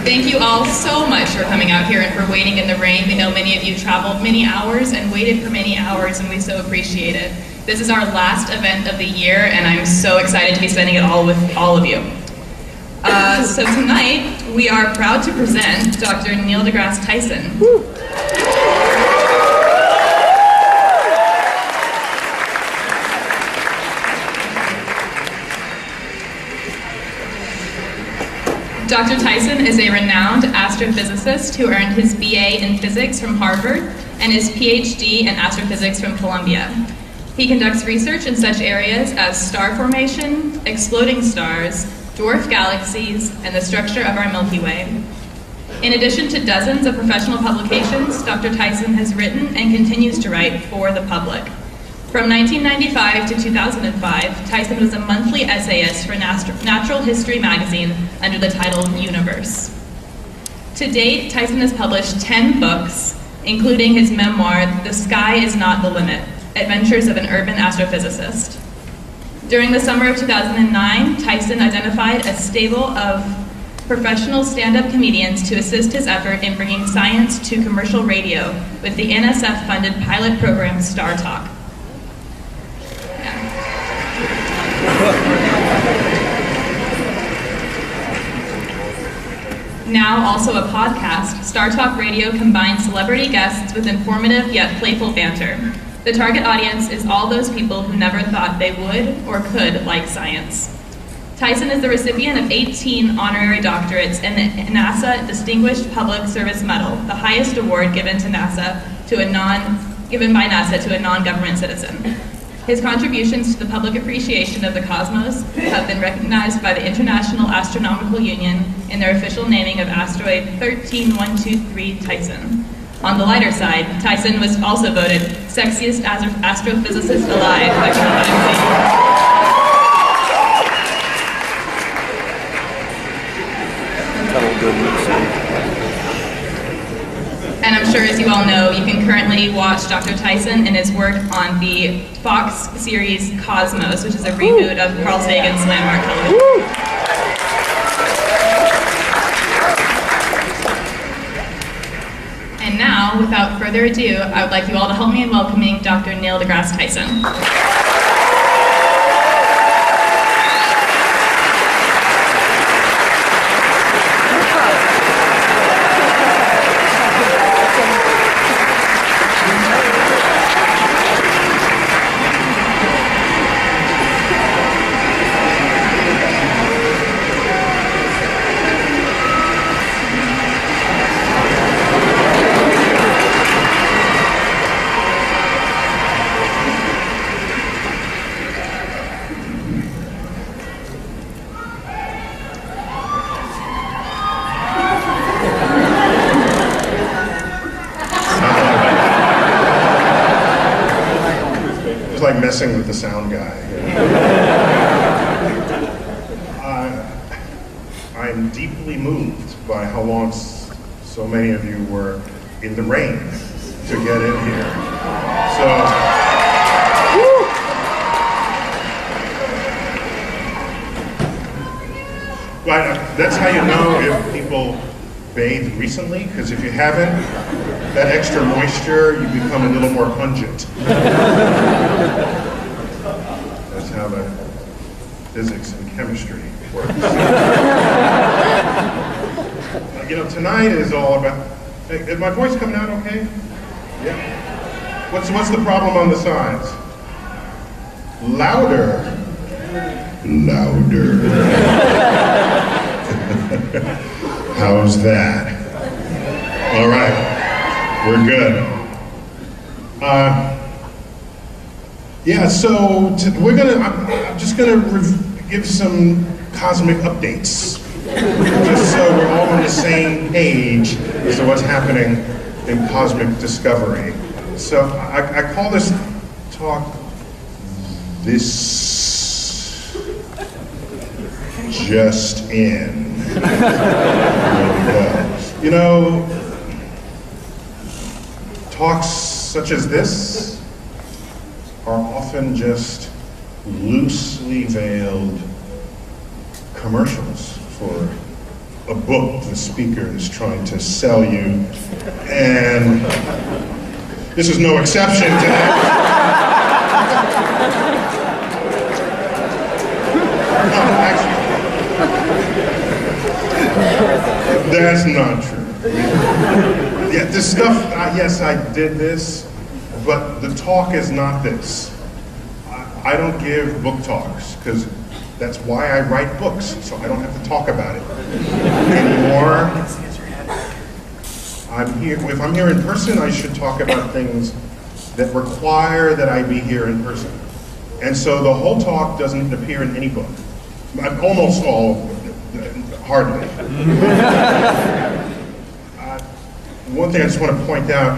Thank you all so much for coming out here and for waiting in the rain. We know many of you traveled many hours and waited for many hours, and we so appreciate it. This is our last event of the year, and I'm so excited to be spending it all with all of you. So tonight, we are proud to present Dr. Neil deGrasse Tyson. Woo. Dr. Tyson is a renowned astrophysicist who earned his BA in physics from Harvard and his PhD in astrophysics from Columbia. He conducts research in such areas as star formation, exploding stars, dwarf galaxies, and the structure of our Milky Way. In addition to dozens of professional publications, Dr. Tyson has written and continues to write for the public. From 1995 to 2005, Tyson was a monthly essayist for Natural History magazine under the title Universe. To date, Tyson has published 10 books, including his memoir, The Sky Is Not the Limit: Adventures of an Urban Astrophysicist. During the summer of 2009, Tyson identified a stable of professional stand-up comedians to assist his effort in bringing science to commercial radio with the NSF-funded pilot program Star Talk. Now also a podcast, Star Talk Radio combines celebrity guests with informative yet playful banter. The target audience is all those people who never thought they would or could like science. Tyson is the recipient of 18 honorary doctorates and the NASA Distinguished Public Service Medal, the highest award given by NASA to a non-government citizen. His contributions to the public appreciation of the cosmos have been recognized by the International Astronomical Union in their official naming of asteroid 13123 Tyson. On the lighter side, Tyson was also voted sexiest astrophysicist alive by Time magazine. And I'm sure, as you all know, you can currently watch Dr. Tyson and his work on the Fox series Cosmos, which is a reboot of Carl Sagan's landmark television. And now, without further ado, I would like you all to help me in welcoming Dr. Neil deGrasse Tyson. Like messing with the sound guy. I'm deeply moved by how long so many of you were in the rain to get in here. So, but that's how you know if people bathed recently, because if you haven't, that extra moisture, you become a little more pungent. That's how the physics and chemistry works. You know, tonight is all about. Hey, is my voice coming out okay? Yeah. What's the problem on the sides? Louder. Louder. How's that? All right. We're good. Yeah, so I'm just gonna give some cosmic updates, just so we're all on the same page as to what's happening in cosmic discovery. So I call this talk "This Just In." You know, talks such as this are often just loosely veiled commercials for a book the speaker is trying to sell you, and this is no exception to that. No, actually, that's not true. Yeah, this stuff, yes, I did this, but the talk is not this. I don't give book talks, because that's why I write books, so I don't have to talk about it anymore. If I'm here in person, I should talk about things that require that I be here in person. And so the whole talk doesn't appear in any book. Almost all, hardly. One thing I just want to point out,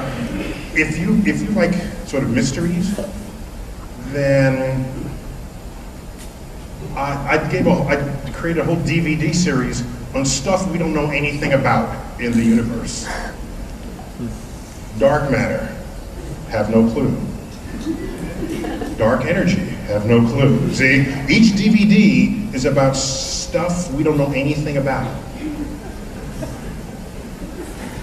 if you like sort of mysteries, then I created a whole DVD series on stuff we don't know anything about in the universe. Dark matter, have no clue. Dark energy, have no clue. See, each DVD is about stuff we don't know anything about.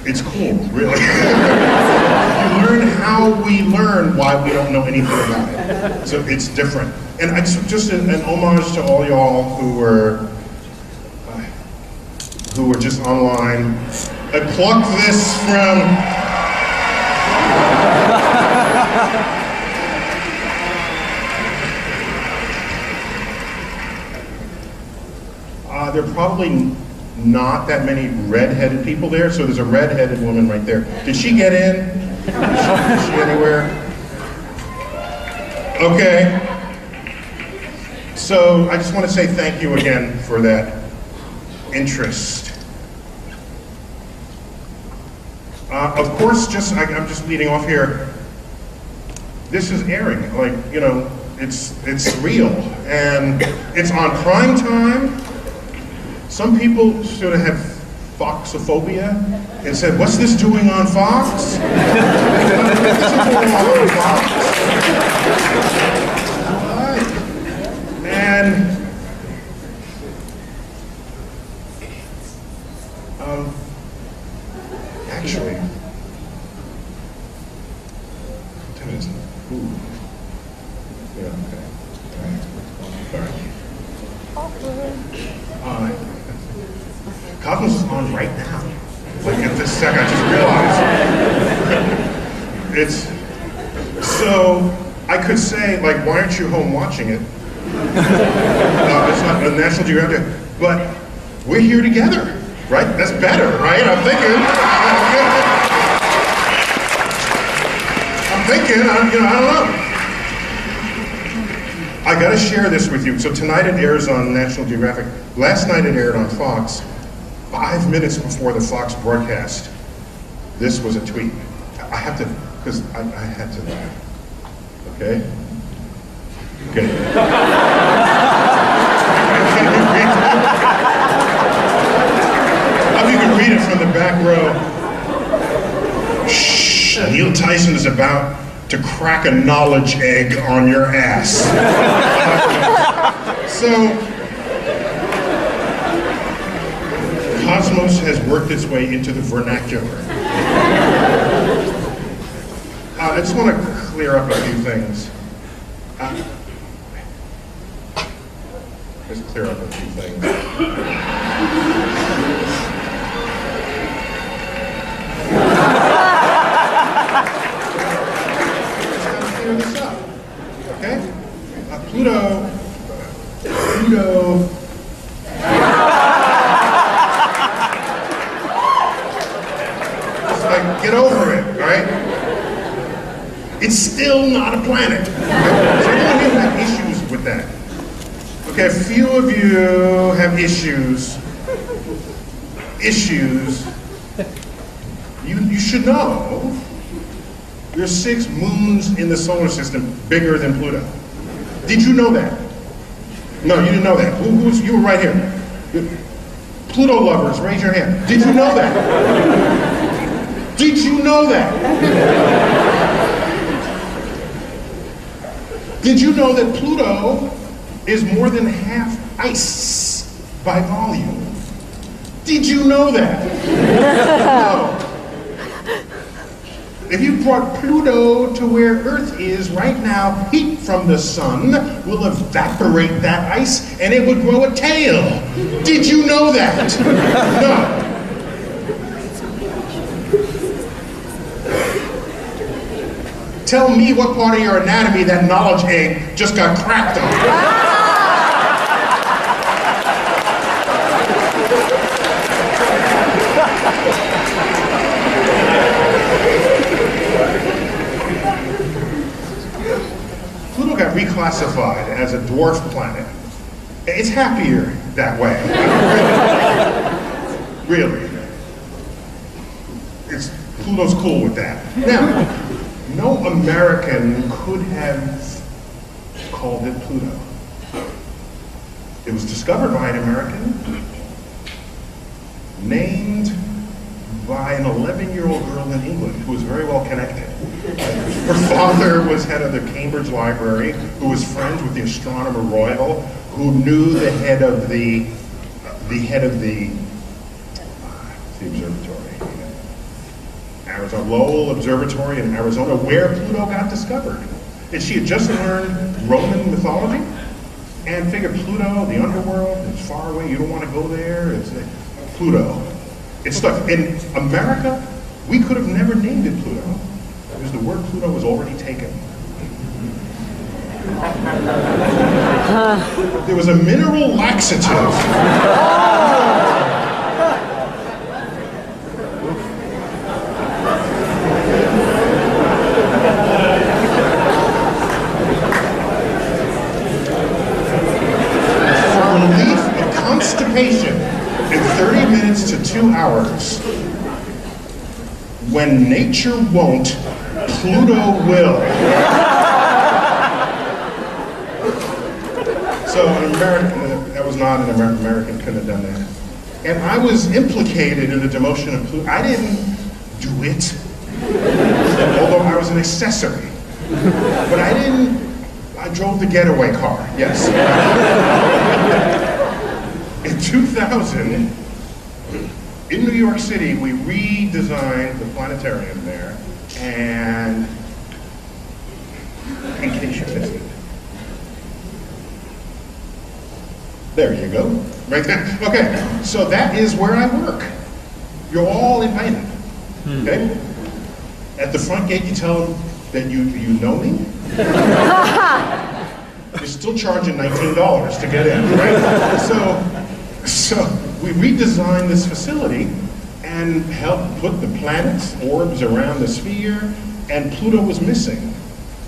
It's cool, really. You learn how we learn why we don't know anything about it. So it's different. And just an homage to all y'all who were just online. I plucked this from there are probably not that many red-headed people there, so there's a red-headed woman right there. Did she get in? Is she anywhere? Okay. So I just want to say thank you again for that interest. Of course, I'm just leading off here. This is airing, like, you know, it's real, and it's on prime time. Some people sort of have Foxophobia and said, "What's this doing on Fox?" What's this doing on Fox? And actually, ooh. Yeah, okay. All right. Cosmos is on right now. Like at this second, I just realized. So I could say, like, why aren't you home watching it? It's not a National Geographic, but we're here together, right? That's better, right? I'm thinking, I don't know. I gotta share this with you. So tonight it airs on National Geographic. Last night it aired on Fox. 5 minutes before the Fox broadcast, this was a tweet. I have to, because I had to laugh. Okay? Okay. How you can read it from the back row. Shh, Neil Tyson is about to crack a knowledge egg on your ass. So, Cosmos has worked its way into the vernacular. I just want to clear up a few things. Let's clear up a few things. Let's clear this up, okay? Pluto. Get over it, all right? It's still not a planet. Okay? So everyone here have issues with that. Okay, a few of you have issues. You should know there's 6 moons in the solar system bigger than Pluto. Did you know that? No, you didn't know that. You were right here. Pluto lovers, raise your hand. Did you know that? Did you know that? Did you know that Pluto is more than half ice by volume? Did you know that? No. If you brought Pluto to where Earth is right now, heat from the sun will evaporate that ice and it would grow a tail. Did you know that? No. Tell me what part of your anatomy that knowledge egg just got cracked on. Pluto got reclassified as a dwarf planet. It's happier that way. Really. Pluto's cool with that. Now, no American could have called it Pluto. It was discovered by an American, named by an 11-year-old girl in England who was very well connected. Her father was head of the Cambridge Library, who was friends with the Astronomer Royal, who knew the head of the observatory. Arizona Lowell Observatory in Arizona, where Pluto got discovered. And she had just learned Roman mythology and figured Pluto, the underworld, is far away, you don't want to go there. It's Pluto. It's stuck. In America, we could have never named it Pluto because the word Pluto was already taken. There was a mineral laxative. Constipation in 30 minutes to 2 hours. When nature won't, Pluto will. So an American, that was not an American couldn't have done that. And I was implicated in the demotion of Pluto. I didn't do it, although I was an accessory. But I drove the getaway car, yes. In 2000, in New York City, we redesigned the planetarium there, and in case you missed it, there you go, right there. Okay, so that is where I work. You're all invited, okay? At the front gate, you tell them that you know me. You're still charging $19 to get in, right? So we redesigned this facility and helped put the planets, orbs around the sphere, and Pluto was missing.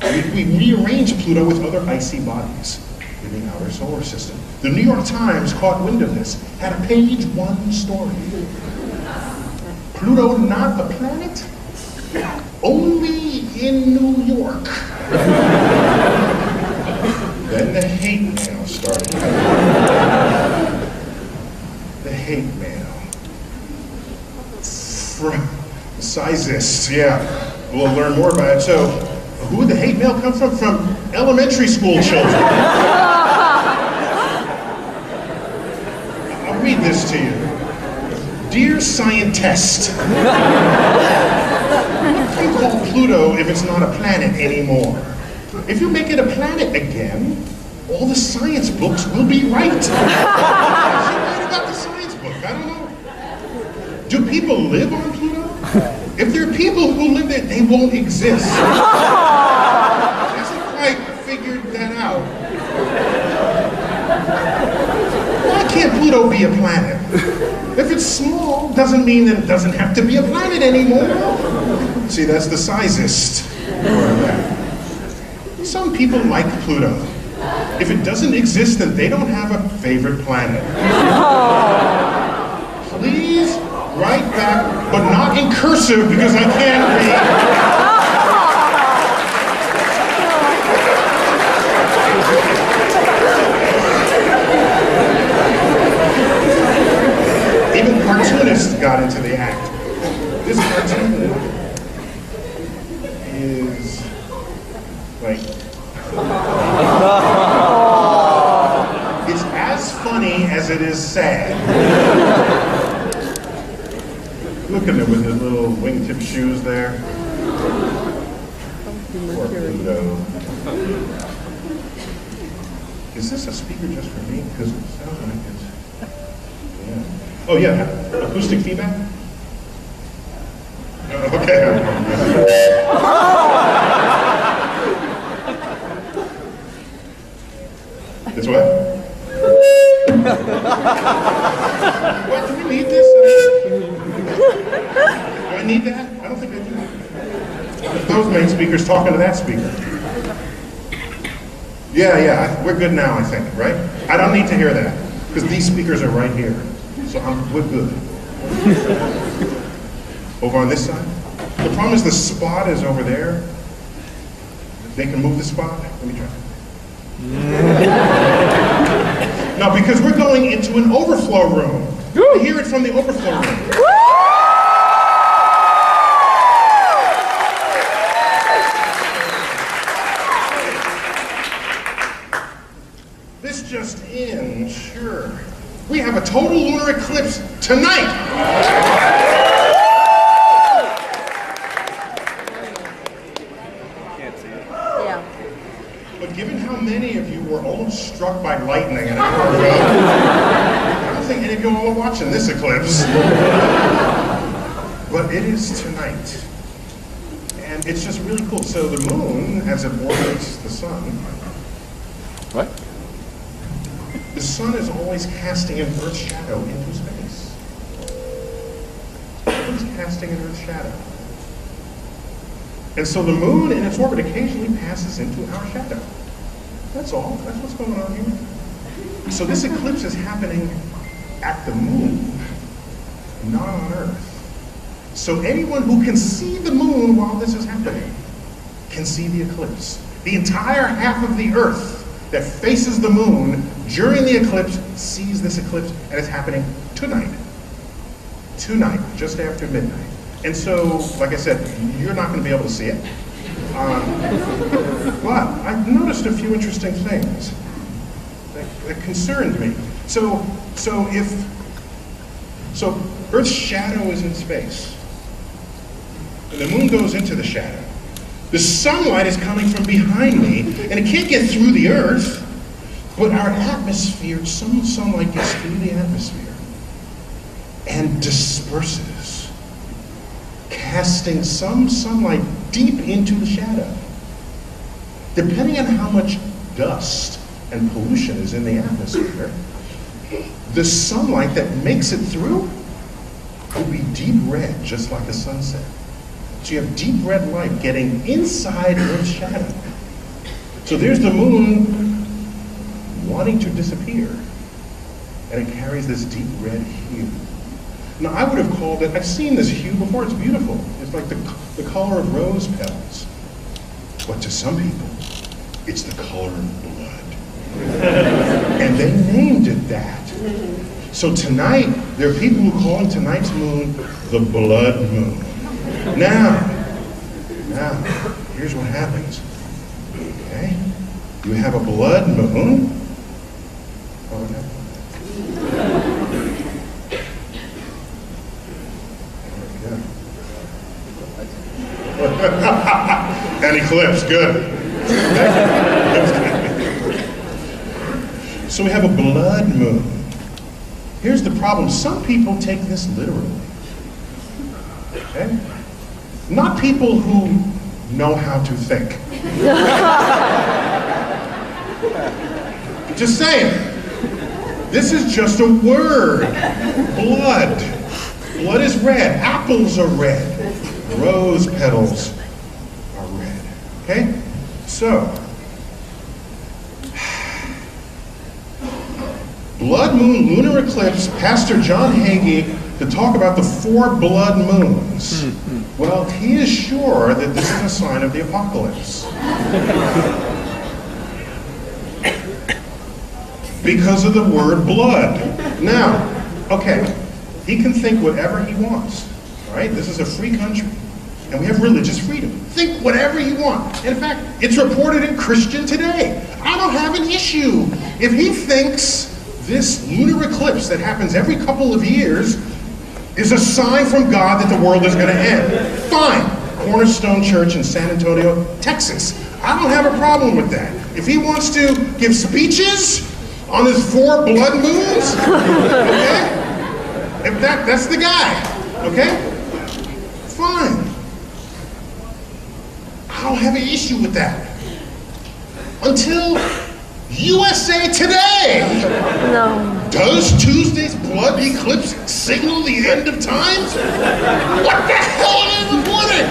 We rearranged Pluto with other icy bodies in the outer solar system. The New York Times caught wind of this, had a page 1 story. Pluto not a planet? Only in New York. Then the hate mail started. The hate mail. From Sizist, yeah. We'll learn more about it. So, who would the hate mail come from? From elementary school children. I'll read this to you. Dear scientist, what do you call Pluto if it's not a planet anymore? If you make it a planet again, all the science books will be right. What's right about the science book? I don't know. Do people live on Pluto? If there are people who live there, they won't exist. Hasn't quite figured that out. Why can't Pluto be a planet? If it's small, doesn't mean that it doesn't have to be a planet anymore. See, that's the sizist part of that. Some people like Pluto. If it doesn't exist, then they don't have a favorite planet. Please write back, but not in cursive because I can't read. Even cartoonists got into the act. This cartoon is like, it's as funny as it is sad. Look at him with his little wingtip shoes there. Poor Pluto. Is this a speaker just for me? Because it sounds like it's... Yeah. Oh yeah, acoustic feedback? Okay. This what? What, do we need this? Do I need that? I don't think I do. Those main speakers talking to that speaker. Yeah, we're good now, I think, right? I don't need to hear that, because these speakers are right here. So we're good. Over on this side? The problem is the spot is over there. They can move the spot. Let me try. No, because we're going into an overflow room. I hear it from the overflow room. This just in, sure. We have a total lunar eclipse tonight. But given how many of you were almost struck by lightning an hour ago, I don't think any of you all are watching this eclipse. But it is tonight. And it's just really cool. So the moon, as it orbits the sun, What? the sun is always casting an Earth's shadow into space. It's casting an Earth's shadow. And so the moon in its orbit occasionally passes into our shadow. That's all. That's what's going on here. So this eclipse is happening at the moon, not on Earth. So anyone who can see the moon while this is happening can see the eclipse. The entire half of the Earth that faces the moon during the eclipse sees this eclipse, and it's happening tonight. Tonight, just after midnight. And so, like I said, you're not going to be able to see it. But I've noticed a few interesting things that concerned me. So Earth's shadow is in space. And the moon goes into the shadow. The sunlight is coming from behind me, and it can't get through the Earth, but our atmosphere, some sunlight gets through the atmosphere and disperses, casting some sunlight deep into the shadow. Depending on how much dust and pollution is in the atmosphere, the sunlight that makes it through will be deep red, just like a sunset. So you have deep red light getting inside Earth's shadow. So there's the moon wanting to disappear, and it carries this deep red hue. Now I would have called it, I've seen this hue before, it's beautiful. It's like the color of rose petals. But to some people, it's the color of blood. And they named it that. So tonight, there are people who are calling tonight's moon the blood moon. Now, here's what happens. Okay? You have a blood moon. Oh, no. An eclipse, good. So we have a blood moon. Here's the problem. Some people take this literally. Okay? Not people who know how to think. Just saying. This is just a word. Blood. Blood is red. Apples are red. Rose petals are red. Okay? So, blood moon, lunar eclipse, Pastor John Hagee to talk about the 4 blood moons. Well, he is sure that this is a sign of the apocalypse. Because of the word blood. Now, okay, he can think whatever he wants, all right? This is a free country, and we have religious freedom. Think whatever you want. In fact, it's reported in Christian Today. I don't have an issue. If he thinks this lunar eclipse that happens every couple of years is a sign from God that the world is going to end. Fine. Cornerstone Church in San Antonio, Texas. I don't have a problem with that. If he wants to give speeches on his 4 blood moons, okay? If that's the guy, okay? Fine. I don't have an issue with that. Until USA Today. No. Does Tuesday's blood eclipse signal the end of times? What the hell are they reporting?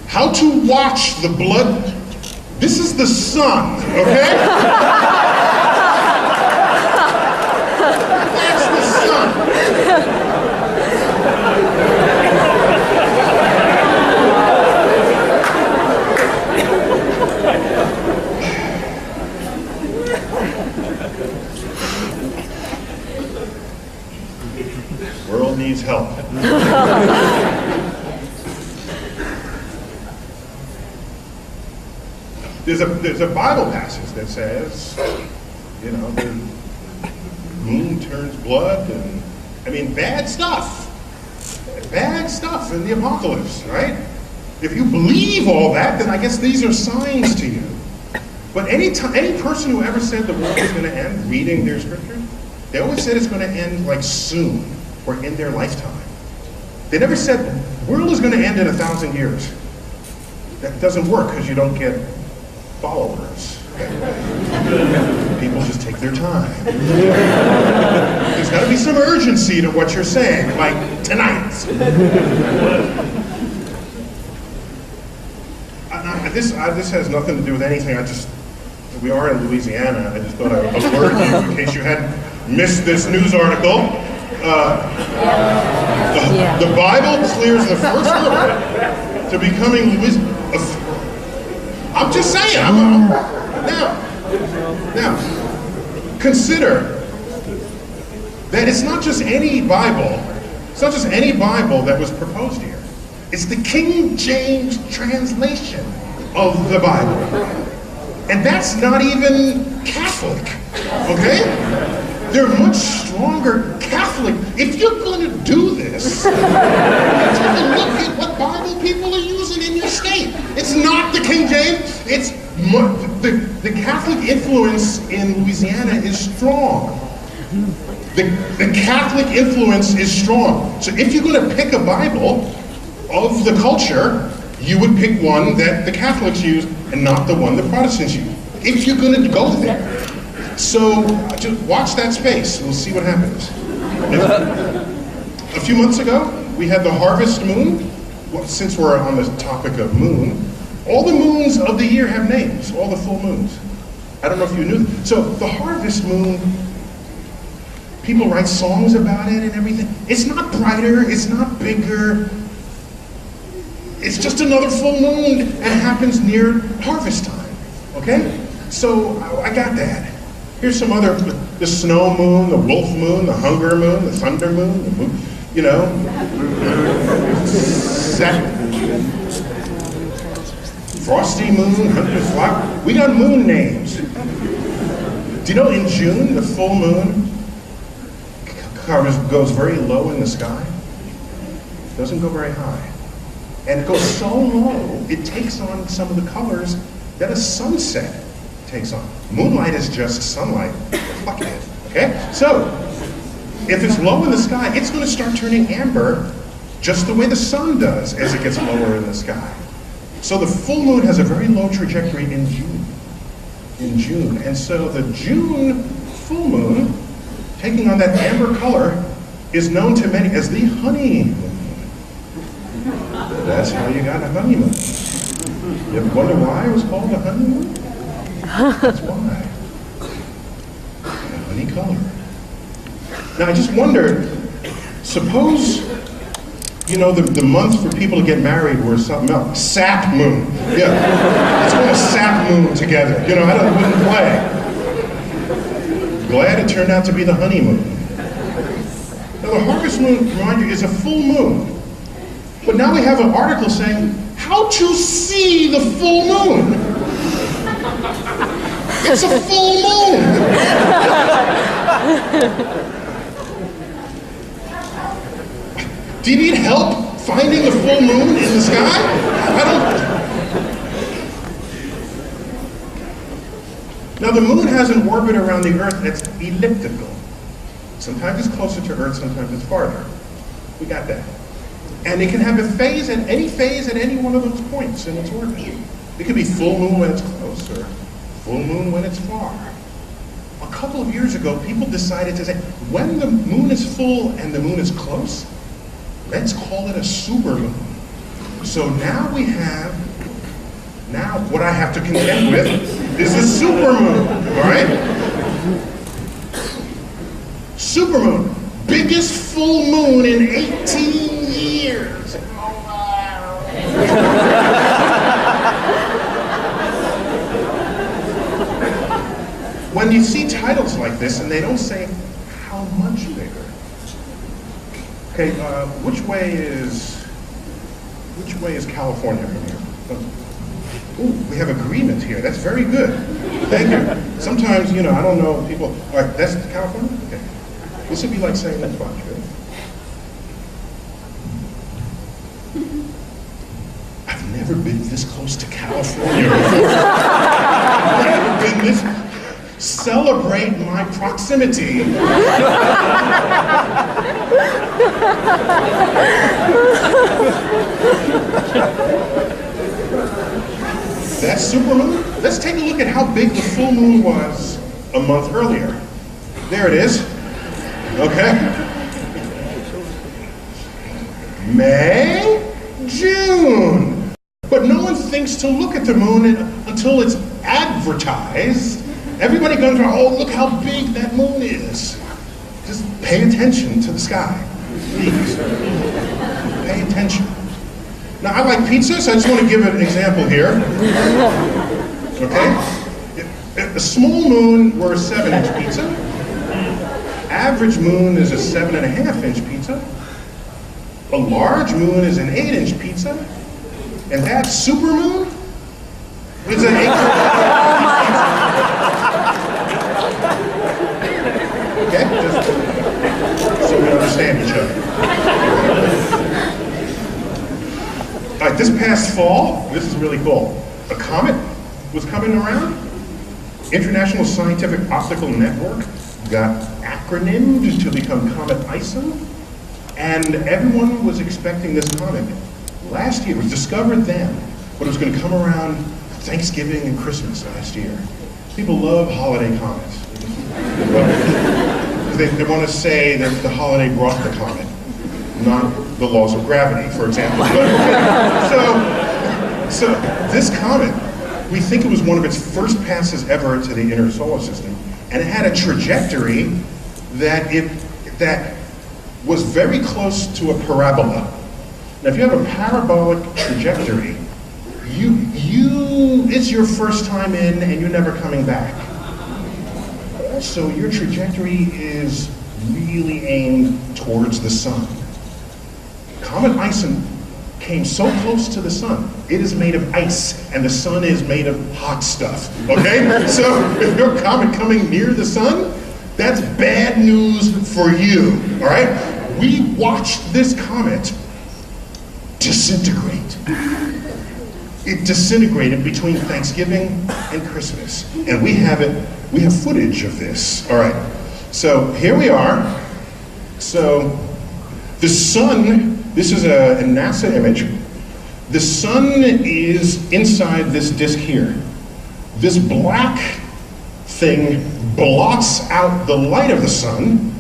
How to watch the blood. This is the sun, okay? That's the sun. World needs help. There's a Bible passage that says, you know, the moon turns blood, and I mean bad stuff in the apocalypse, right? If you believe all that, then I guess these are signs to you. But any person who ever said the world is going to end, reading their scriptures, they always said it's going to end like soon or in their lifetime. They never said the world is going to end in 1,000 years. That doesn't work because you don't get followers. People just take their time. There's got to be some urgency to what you're saying, like tonight. This has nothing to do with anything. We are in Louisiana. I just thought I would alert you in case you hadn't missed this news article. The Bible clears the first hurdle to becoming Louisiana. I'm just saying. Now, consider that it's not just any Bible. It's not just any Bible that was proposed here. It's the King James translation of the Bible. And that's not even Catholic, okay? They're much stronger Catholic. If you're going to do this, take a look at what Bible people are using in your state. It's not the King James. It's the Catholic influence in Louisiana is strong. The Catholic influence is strong. So if you're going to pick a Bible of the culture, you would pick one that the Catholics use and not the one the Protestants use. If you're going to go there. So just watch that space. We'll see what happens. A few months ago, we had the harvest moon. Well, since we're on the topic of moon, all the moons of the year have names, all the full moons. I don't know if you knew that. So the harvest moon, people write songs about it and everything. It's not brighter, it's not bigger. It's just another full moon and it happens near harvest time, okay? So I got that. Here's some other, the snow moon, the wolf moon, the hunger moon, the thunder moon, the moon, you know. Frosty moon, hunter's flower. We got moon names. Do you know in June, the full moon goes very low in the sky? Doesn't go very high. And it goes so low, it takes on some of the colors that a sunset takes on. Moonlight is just sunlight reflected, okay? So, if it's low in the sky, it's going to start turning amber just the way the sun does as it gets lower in the sky. So the full moon has a very low trajectory in June. And so the June full moon, taking on that amber color, is known to many as the honeymoon. That's how you got a honeymoon. You ever wonder why it was called a honeymoon? That's why. A honey color. Now I just wondered, suppose, you know, the month for people to get married were something else. Sap moon. Yeah. Let's go a sap moon together. You know, I wouldn't play. Glad it turned out to be the honeymoon. Now the harvest moon, remind you, is a full moon. But now we have an article saying, how to see the full moon. It's a full moon. Do you need help finding the full moon in the sky? I don't. Now the moon has an orbit around the Earth that's elliptical. Sometimes it's closer to Earth, sometimes it's farther. We got that. And it can have a phase at any one of those points in its orbit. It could be full moon when it's close, or full moon when it's far. A couple of years ago, people decided to say, when the moon is full and the moon is close, let's call it a supermoon. So now what I have to contend with is a supermoon, all right? Supermoon, biggest full moon in 18 years. When you see titles like this and they don't say how much bigger. Okay, which way is California from here? Ooh, we have agreement here. That's very good. Thank you. Sometimes, I don't know people. All right, that's California? Okay. This would be like saying that's fine, right? I've never been this close to California before. I've never been this. Celebrate my proximity. That supermoon? Let's take a look at how big the full moon was a month earlier. There it is. Okay. May, June. But no one thinks to look at the moon until it's advertised. Everybody goes, oh, look how big that moon is. Just pay attention to the sky, please. Pay attention. Now, I like pizza, so I just want to give an example here. Okay? A small moon, we're a 7-inch pizza. Average moon is a 7.5-inch pizza. A large moon is an 8-inch pizza. And that supermoon is an 8-inch pizza. Okay? Just so we understand each other. All right, this past fall, this is really cool. A comet was coming around. International Scientific Optical Network got acronymed to become Comet Ison. And everyone was expecting this comet. Last year, it was discovered then, but it was going to come around Thanksgiving and Christmas last year. People love holiday comets. They want to say that the holiday brought the comet, not the laws of gravity, for example. So this comet, we think it was one of its first passes ever to the inner solar system, and it had a trajectory that was very close to a parabola. Now, if you have a parabolic trajectory, it's your first time in, and you're never coming back. Also, your trajectory is really aimed towards the sun. Comet Ison came so close to the sun, it is made of ice, and the sun is made of hot stuff, okay? So if your comet coming near the sun, that's bad news for you, all right? We watched this comet disintegrate. It disintegrated between Thanksgiving and Christmas, and we have footage of this. All right, so here we are. So the sun, this is a NASA image. The sun is inside this disk here. This black thing blots out the light of the sun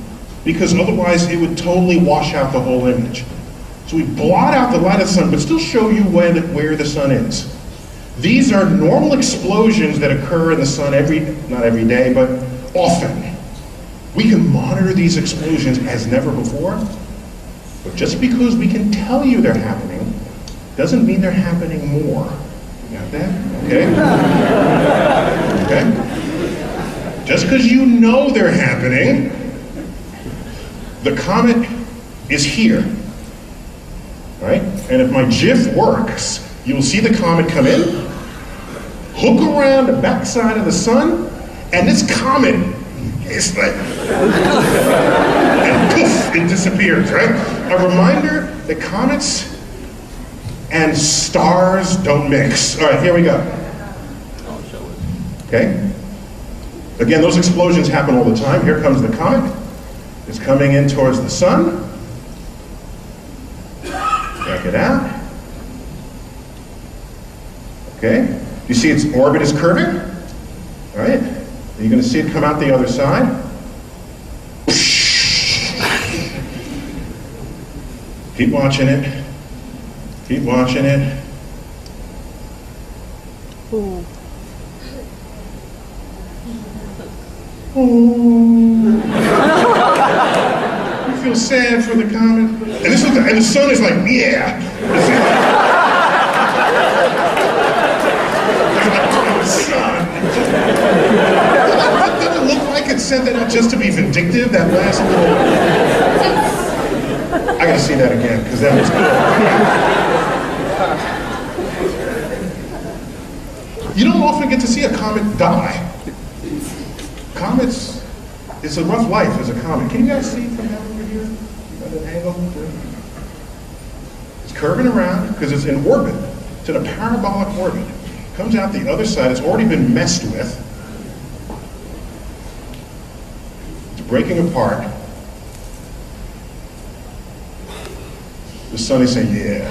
because otherwise it would totally wash out the whole image. So we blot out the light of the sun, but still show you where the sun is. These are normal explosions that occur in the sun not every day, but often. We can monitor these explosions as never before, but just because we can tell you they're happening, doesn't mean they're happening more. You got that? Okay? Okay? Just because you know they're happening, the comet is here. Right? And if my GIF works, You will see the comet come in, hook around the backside of the sun, and this comet is like, and poof, it disappears, right? A reminder that comets and stars don't mix. All right, here we go. Okay? Again, those explosions happen all the time. Here comes the comet. It's coming in towards the sun. Check it out. Okay? You see its orbit is curving? All right? You're going to see it come out the other side. Keep watching it. Keep watching it. Ooh. You feel sad for the comet? And the sun is like, yeah. Sun. Did it look like it said that out just to be vindictive? That last little. I gotta see that again because that was good. You don't often get to see a comet die. Comets, it's a rough life as a comet. Can you guys see from down over here? At an angle? It's curving around because it's in orbit. It's in a parabolic orbit. Comes out the other side. It's already been messed with. It's breaking apart. The sun is saying, yeah.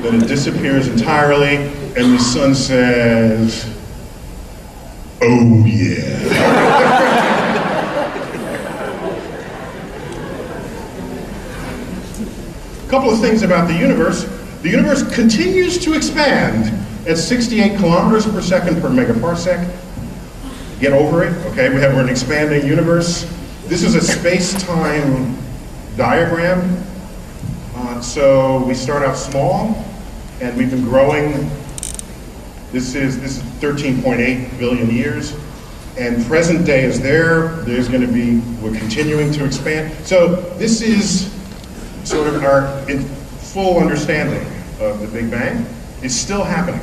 Then it disappears entirely, and the sun says, oh yeah. A couple of things about the universe. The universe continues to expand at 68 kilometers per second per megaparsec. Get over it, okay? We're an expanding universe. This is a space-time diagram. So we start out small, and we've been growing. This is 13.8 billion years, and present day is there's going to be, we're continuing to expand. So this is sort of our full understanding of the Big Bang. It's still happening.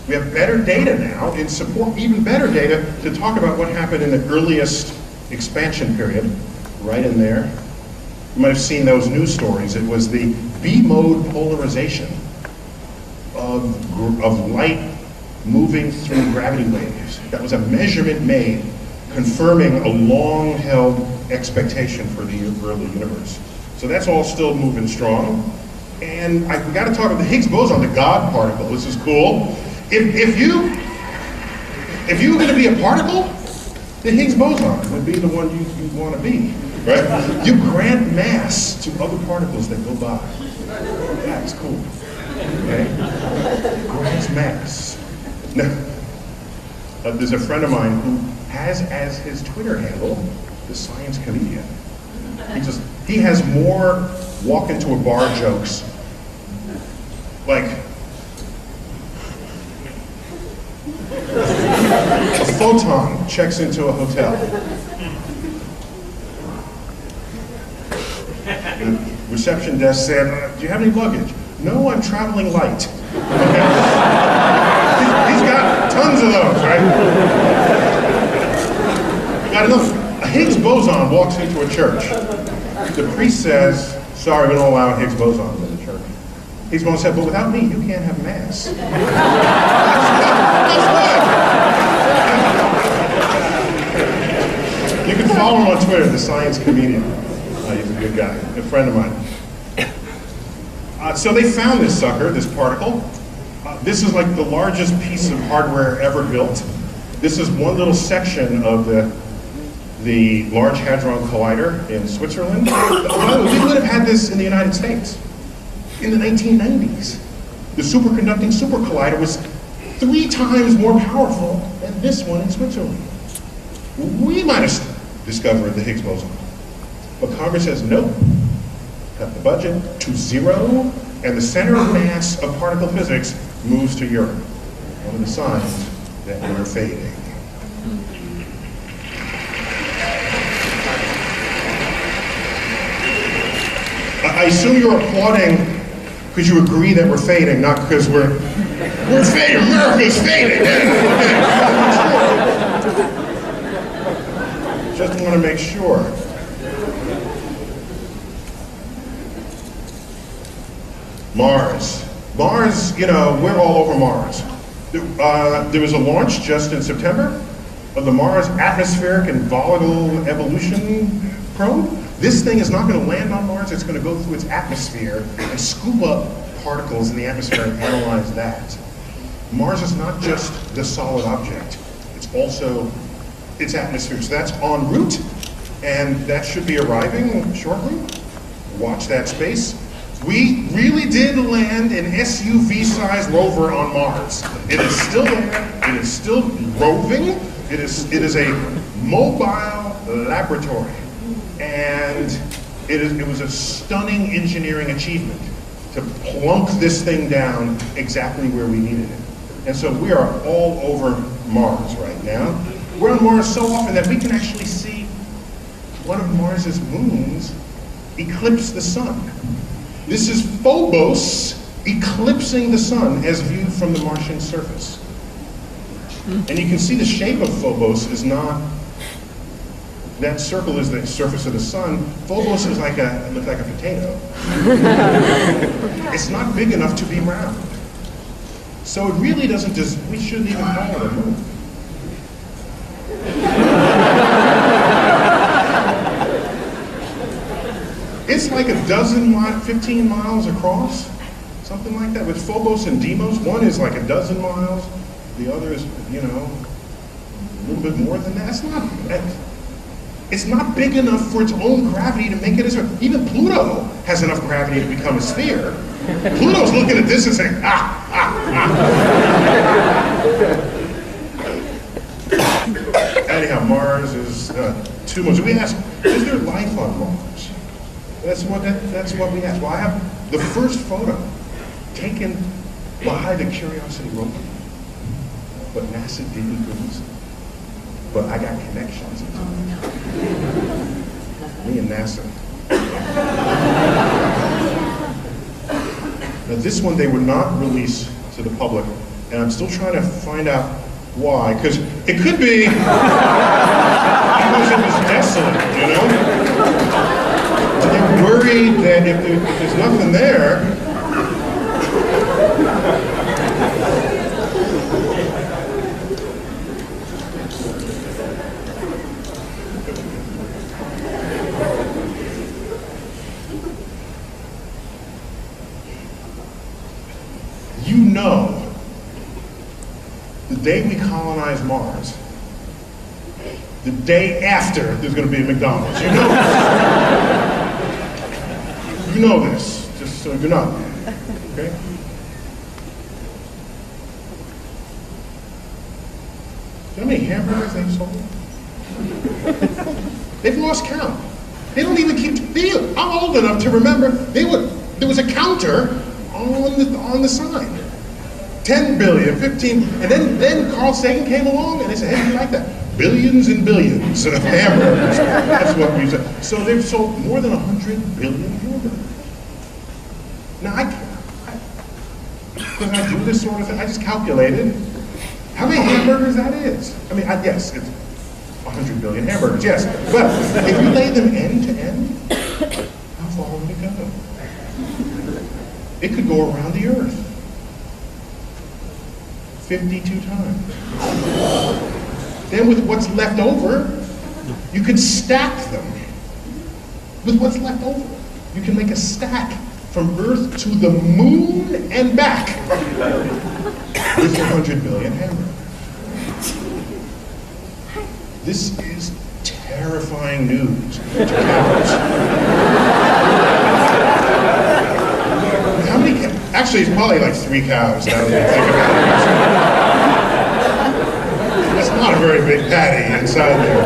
We have better data now, in support, even better data to talk about what happened in the earliest expansion period, right in there. You might have seen those news stories. It was the B-mode polarization of light moving through gravity waves. That was a measurement made confirming a long-held expectation for the early universe. So that's all still moving strong. And we got to talk about the Higgs boson, the God particle. This is cool. If you were going to be a particle, the Higgs boson would be the one you want to be, right? You grant mass to other particles that go by. That's cool. Okay? Grants mass. Now, there's a friend of mine who has as his Twitter handle the science comedian. He has more walk into a bar jokes. Like, a photon checks into a hotel. The reception desk said, do you have any luggage? No, I'm traveling light. He's got tons of those, right? Got enough. A Higgs boson walks into a church. The priest says, sorry, we don't allow a Higgs boson in the church. Higgs boson said, but without me, you can't have mass. You can follow him on Twitter, the science comedian. He's a good guy, a friend of mine. So they found this sucker, this particle. This is like the largest piece of hardware ever built. This is one little section of the Large Hadron Collider in Switzerland. We would have had this in the United States in the 1990s. The superconducting super collider was 3 times more powerful than this one in Switzerland. We might have discovered the Higgs boson. But Congress says no. Cut the budget to 0, and the center of mass of particle physics moves to Europe. One of the signs that we're fading. I assume you're applauding Because you agree that we're fading, not because we're fading, America's fading. Just want to make sure. Mars, you know, we're all over Mars. There was a launch just in September of the Mars Atmospheric and Volatile Evolution probe. This thing is not going to land on Mars, it's going to go through its atmosphere and scoop up particles in the atmosphere and analyze that. Mars is not just the solid object, it's also its atmosphere. So that's en route, and that should be arriving shortly. Watch that space. We really did land an SUV-sized rover on Mars. It is still there, it is still roving, it is a mobile laboratory. And it was a stunning engineering achievement to plunk this thing down exactly where we needed it. And so we are all over Mars right now. We're on Mars so often that we can actually see one of Mars's moons eclipse the sun. This is Phobos eclipsing the sun as viewed from the Martian surface. And you can see the shape of Phobos is not, that circle is the surface of the sun. Phobos is looks like a potato. It's not big enough to be round. So it really doesn't we shouldn't even call it a moon. It's like 15 miles across, something like that. With Phobos and Deimos, one is like 12 miles, the other is, you know, a little bit more than that. It's not big enough for its own gravity to make it a sphere. Even Pluto has enough gravity to become a sphere. Pluto's looking at this and saying, Anyhow, Mars is too much. We ask, is there life on Mars? That's what we asked. Well, I have the first photo taken by the Curiosity rover, but NASA didn't produce it. But I got connections into it. Me and NASA. Now this one they would not release to the public, and I'm still trying to find out why, because it could be because it was desolate, you know? They're worried that if there's nothing there, you know, the day we colonize Mars, the day after there's going to be a McDonald's. You know this. You know this, just so you know. Okay? You know how many hamburgers they've sold? They've lost count. They don't even keep. I'm old enough to remember there was a counter on the sign. 10 billion, 15, and then Carl Sagan came along and they said, hey, you like that? Billions and billions of hamburgers. That's what we said. So they've sold more than 100 billion hamburgers. Now when I do this sort of thing, I just calculated how many hamburgers that is. I mean, yes, it's 100 billion hamburgers, yes. But if you lay them end to end, how far would it go? It could go around the Earth 52 times. Then with what's left over, you could stack them. With what's left over, you can make a stack from Earth to the moon and back with 100 billion hamburgers. This is terrifying news to cows. How many cows? Actually, it's probably like 3 cows now that you think about it. That's not a very big patty inside there.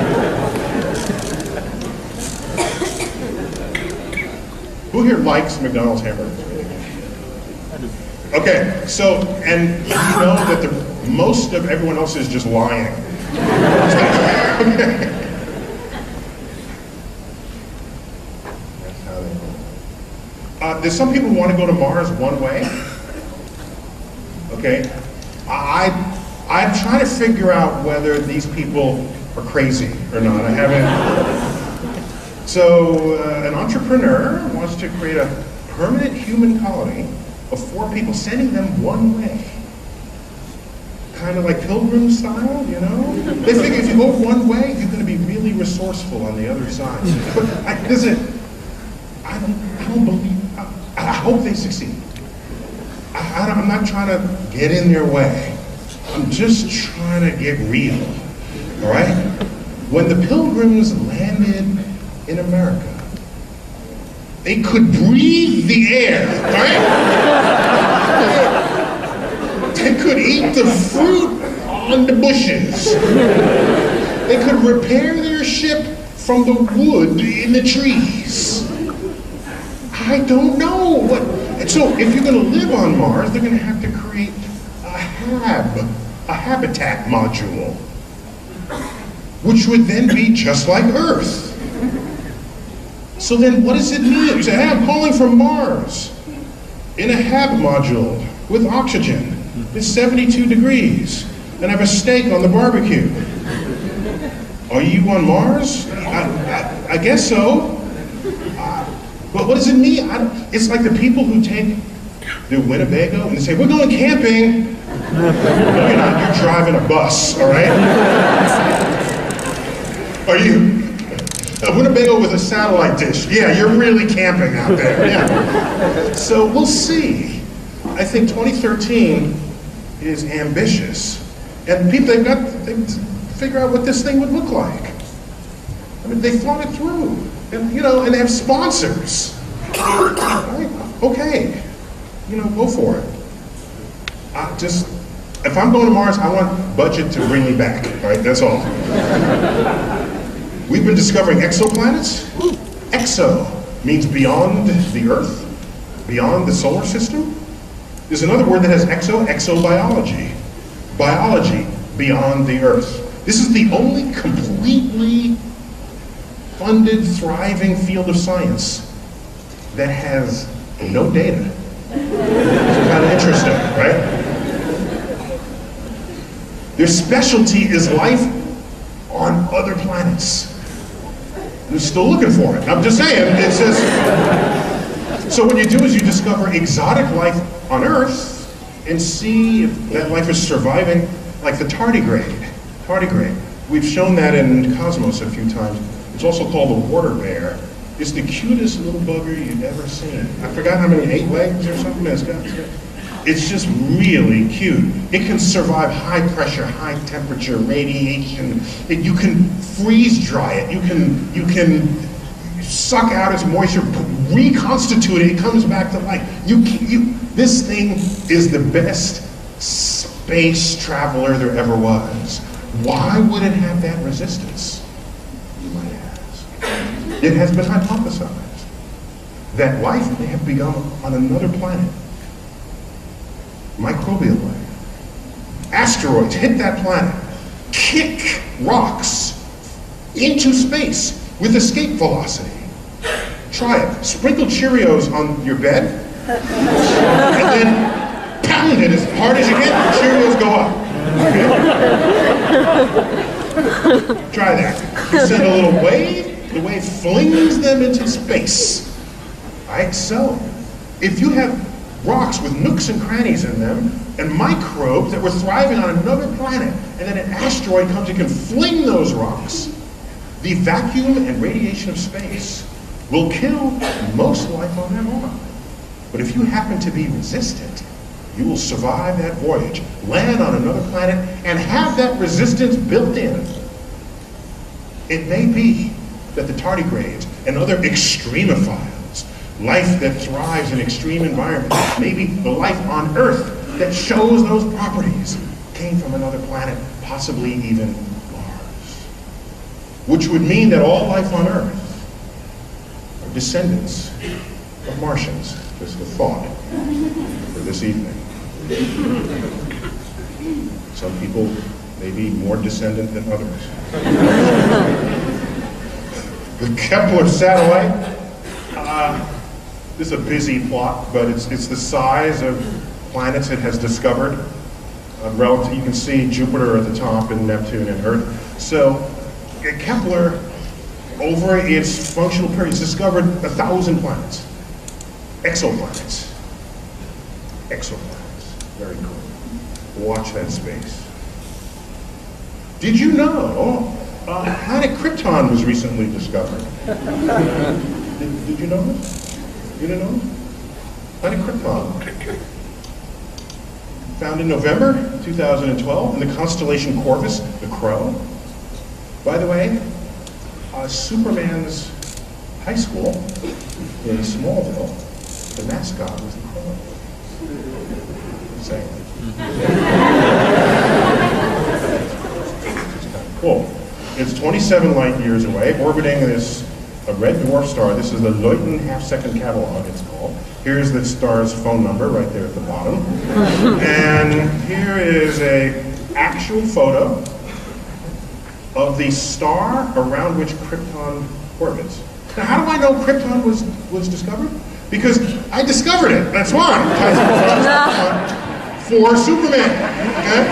Who here likes McDonald's hamburgers? Okay, so, and you know that most of everyone else is just lying. Okay. That's how they roll. There's some people who want to go to Mars one way. Okay, I'm trying to figure out whether these people are crazy or not. I haven't. So an entrepreneur wants to create a permanent human colony of 4 people, sending them one way. Kind of like Pilgrim style, you know? They figure if you go one way, you're going to be really resourceful on the other side. But I don't believe. I hope they succeed. I'm not trying to get in their way. I'm just trying to get real. All right? When the Pilgrims landed in America, they could breathe the air, right? They could eat the fruit on the bushes. They could repair their ship from the wood in the trees. I don't know what. So if you're going to live on Mars, they're going to have to create a habitat module, which would then be just like Earth. So then what does it mean? You say, hey, I'm calling from Mars in a hab module with oxygen. It's 72 degrees, and I have a steak on the barbecue. Are you on Mars? I guess so. But what does it mean? It's like the people who take the Winnebago and they say, we're going camping. No, you're not. You're driving a bus, all right? Are you? A Winnebago with a satellite dish. Yeah, you're really camping out there. Yeah. So we'll see. I think 2013 is ambitious. And people, they've got to figure out what this thing would look like. I mean, they thought it through. And, you know, and they have sponsors. Right? Okay, you know, go for it. If I'm going to Mars, I want budget to bring me back, all right? That's all. We've been discovering exoplanets. Exo means beyond the Earth, beyond the solar system. There's another word that has exobiology. Biology beyond the Earth. This is the only completely funded, thriving field of science that has no data. It's kind of interesting, right? Their specialty is life on other planets. They're still looking for it. I'm just saying, it's just... So what you do is you discover exotic life on Earth and see if that life is surviving, like the tardigrade. Tardigrade. We've shown that in Cosmos a few times. It's also called the water bear. It's the cutest little bugger you've ever seen. I forgot how many, 8 legs or something it's got. It's just really cute. It can survive high pressure, high temperature, radiation. You can freeze dry it. You can suck out its moisture, reconstitute it. It comes back to life. This thing is the best space traveler there ever was. Why would it have that resistance? You might ask. It has been hypothesized that life may have begun on another planet. Microbial life. Asteroids hit that planet, kick rocks into space with escape velocity. Try it. Sprinkle Cheerios on your bed, and then pound it as hard as you can, Cheerios go up. Okay? Try that. You send a little wave, the wave flings them into space. All right, so if you have rocks with nooks and crannies in them, and microbes that were thriving on another planet, and then an asteroid comes and can fling those rocks, the vacuum and radiation of space will kill most life on that arm. But if you happen to be resistant, you will survive that voyage, land on another planet, and have that resistance built in. It may be that the tardigrades and other extremophiles, life that thrives in extreme environments, maybe the life on Earth that shows those properties, came from another planet, possibly even Mars. Which would mean that all life on Earth are descendants of Martians. Just a thought for this evening. Some people may be more descendant than others. The Kepler satellite, this is a busy plot, but it's the size of planets it has discovered. Relative, you can see Jupiter at the top and Neptune and Earth. So Kepler, over its functional period, has discovered 1,000 planets. Exoplanets. Exoplanets. Very cool. Watch that space. Did you know planet Krypton was recently discovered? Did you know this? You didn't know this? Planet Krypton. Found in November 2012 in the constellation Corvus, the Crow. By the way, Superman's high school in Smallville, the mascot was the Crow. Saying. It's kind of cool. It's 27 light years away, orbiting a red dwarf star. This is the Luyten half-second catalog, it's called. Here's the star's phone number right there at the bottom. And here is an actual photo of the star around which Krypton orbits. Now, how do I know Krypton was discovered? Because I discovered it, that's why. For Superman, okay?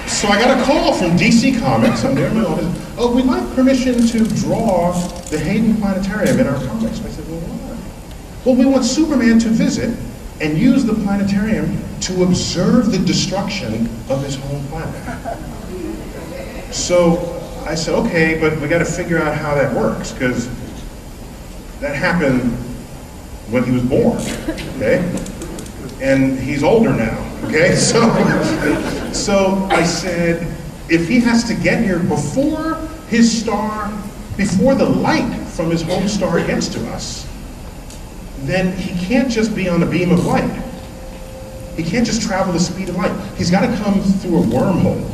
So I got a call from DC Comics, I'm there in my office. Oh, we'd like permission to draw the Hayden Planetarium in our comics. I said, well, why? Well, we want Superman to visit and use the planetarium to observe the destruction of his home planet. So I said, okay, but we got to figure out how that works, because that happened when he was born, okay? And he's older now, okay? So I said, if he has to get here before the light from his home star gets to us, then he can't just be on a beam of light. He can't just travel the speed of light. He's got to come through a wormhole.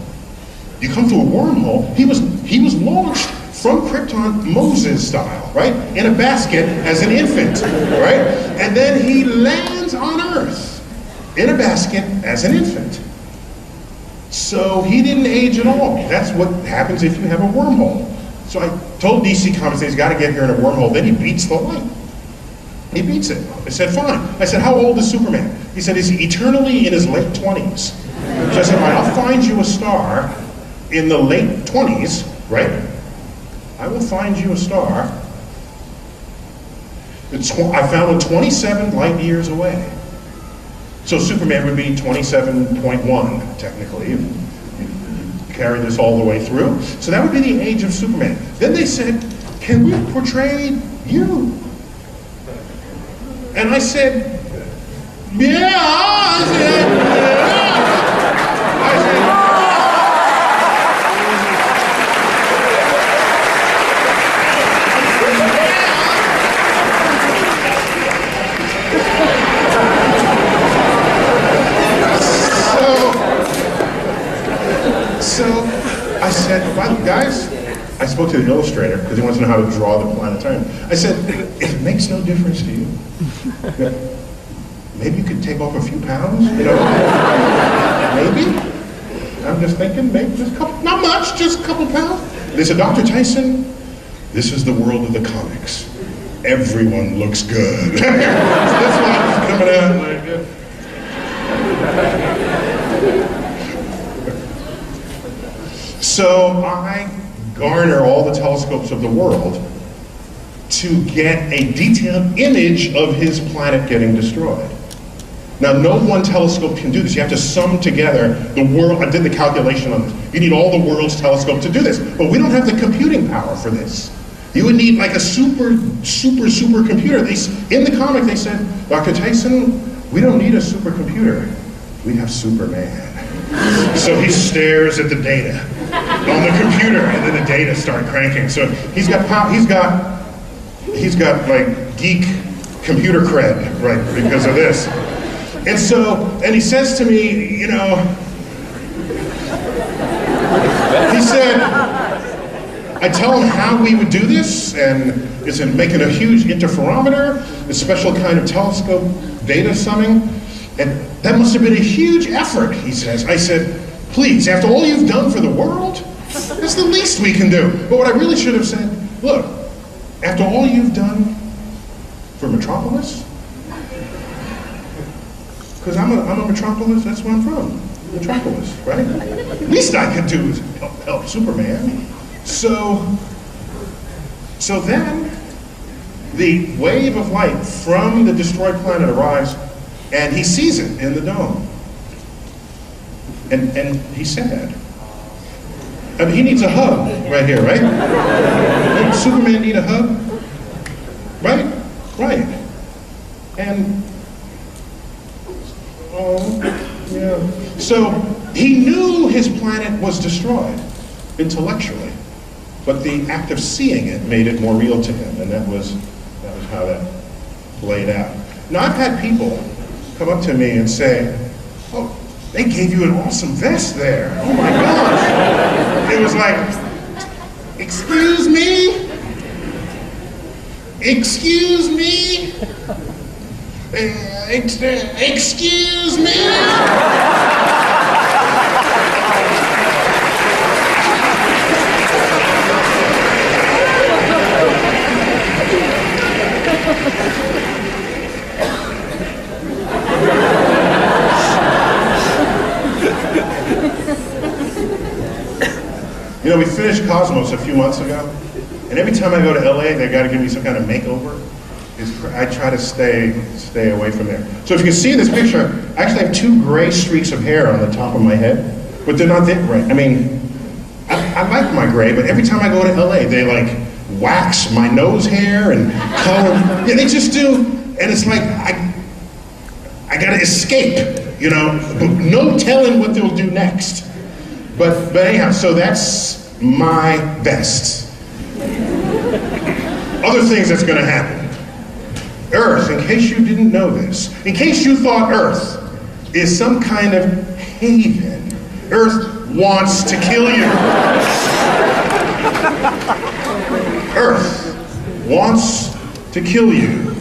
You come through a wormhole, he was launched from Krypton Moses style, right? In a basket as an infant, right? And then he lands on Earth in a basket as an infant. So he didn't age at all. That's what happens if you have a wormhole. So I told DC Comics he's got to get here in a wormhole, then he beats the light. He beats it. I said, fine. I said, how old is Superman? He said, he's eternally in his late 20s. So I said, all right, I'll find you a star in the late 20s, right? I will find you a star. I found one 27 light years away. So Superman would be 27.1, technically, if you carry this all the way through. So that would be the age of Superman. Then they said, can we portray you? And I said, yeah. I said, So I said, well, guys, I spoke to the illustrator because he wants to know how to draw the planetarium. I said, if it makes no difference to you, maybe you could take off a few pounds, you know? Maybe? I'm just thinking, maybe just a couple, not much, just a couple pounds. They said, Dr. Tyson, this is the world of the comics. Everyone looks good. That's why I was coming out like, So I garner all the telescopes of the world to get a detailed image of his planet getting destroyed. Now, no one telescope can do this. You have to sum together the world. I did the calculation on this. You need all the world's telescopes to do this. But we don't have the computing power for this. You would need like a super computer. In the comic, they said, Dr. Tyson, we don't need a supercomputer. We have Superman. So he stares at the data on the computer, and then the data start cranking. So he's got like geek computer cred, right, because of this. And he says to me, you know, he said, I tell him how we would do this, and it's in making a huge interferometer, a special kind of telescope data summing, and that must have been a huge effort, he says. I said, please, after all you've done for the world, That's the least we can do. But what I really should have said, look, after all you've done for Metropolis, because I'm a Metropolis, that's where I'm from, Metropolis, right? Least I could do is help Superman. So then, the wave of light from the destroyed planet arrives, and he sees it in the dome. And he's sad. I mean, he needs a hug right here, right? Doesn't Superman need a hug? Right? Right. And, oh, yeah. So, he knew his planet was destroyed, intellectually. But the act of seeing it made it more real to him, and that was how that played out. Now, I've had people come up to me and say, oh, they gave you an awesome vest there. Oh my gosh. It was like, excuse me? Excuse me? Excuse me? You know, we finished Cosmos a few months ago, and every time I go to LA, they got to give me some kind of makeover. I try to stay away from there. So if you can see in this picture, I actually have 2 gray streaks of hair on the top of my head, but they're not that gray. I mean, I like my gray, but every time I go to LA, they like wax my nose hair and color. Yeah, they just do, and it's like I gotta escape, you know. No telling what they'll do next. But anyhow, so that's my best. Other things that's gonna happen. Earth, in case you didn't know this, in case you thought Earth is some kind of haven, Earth wants to kill you. Earth wants to kill you.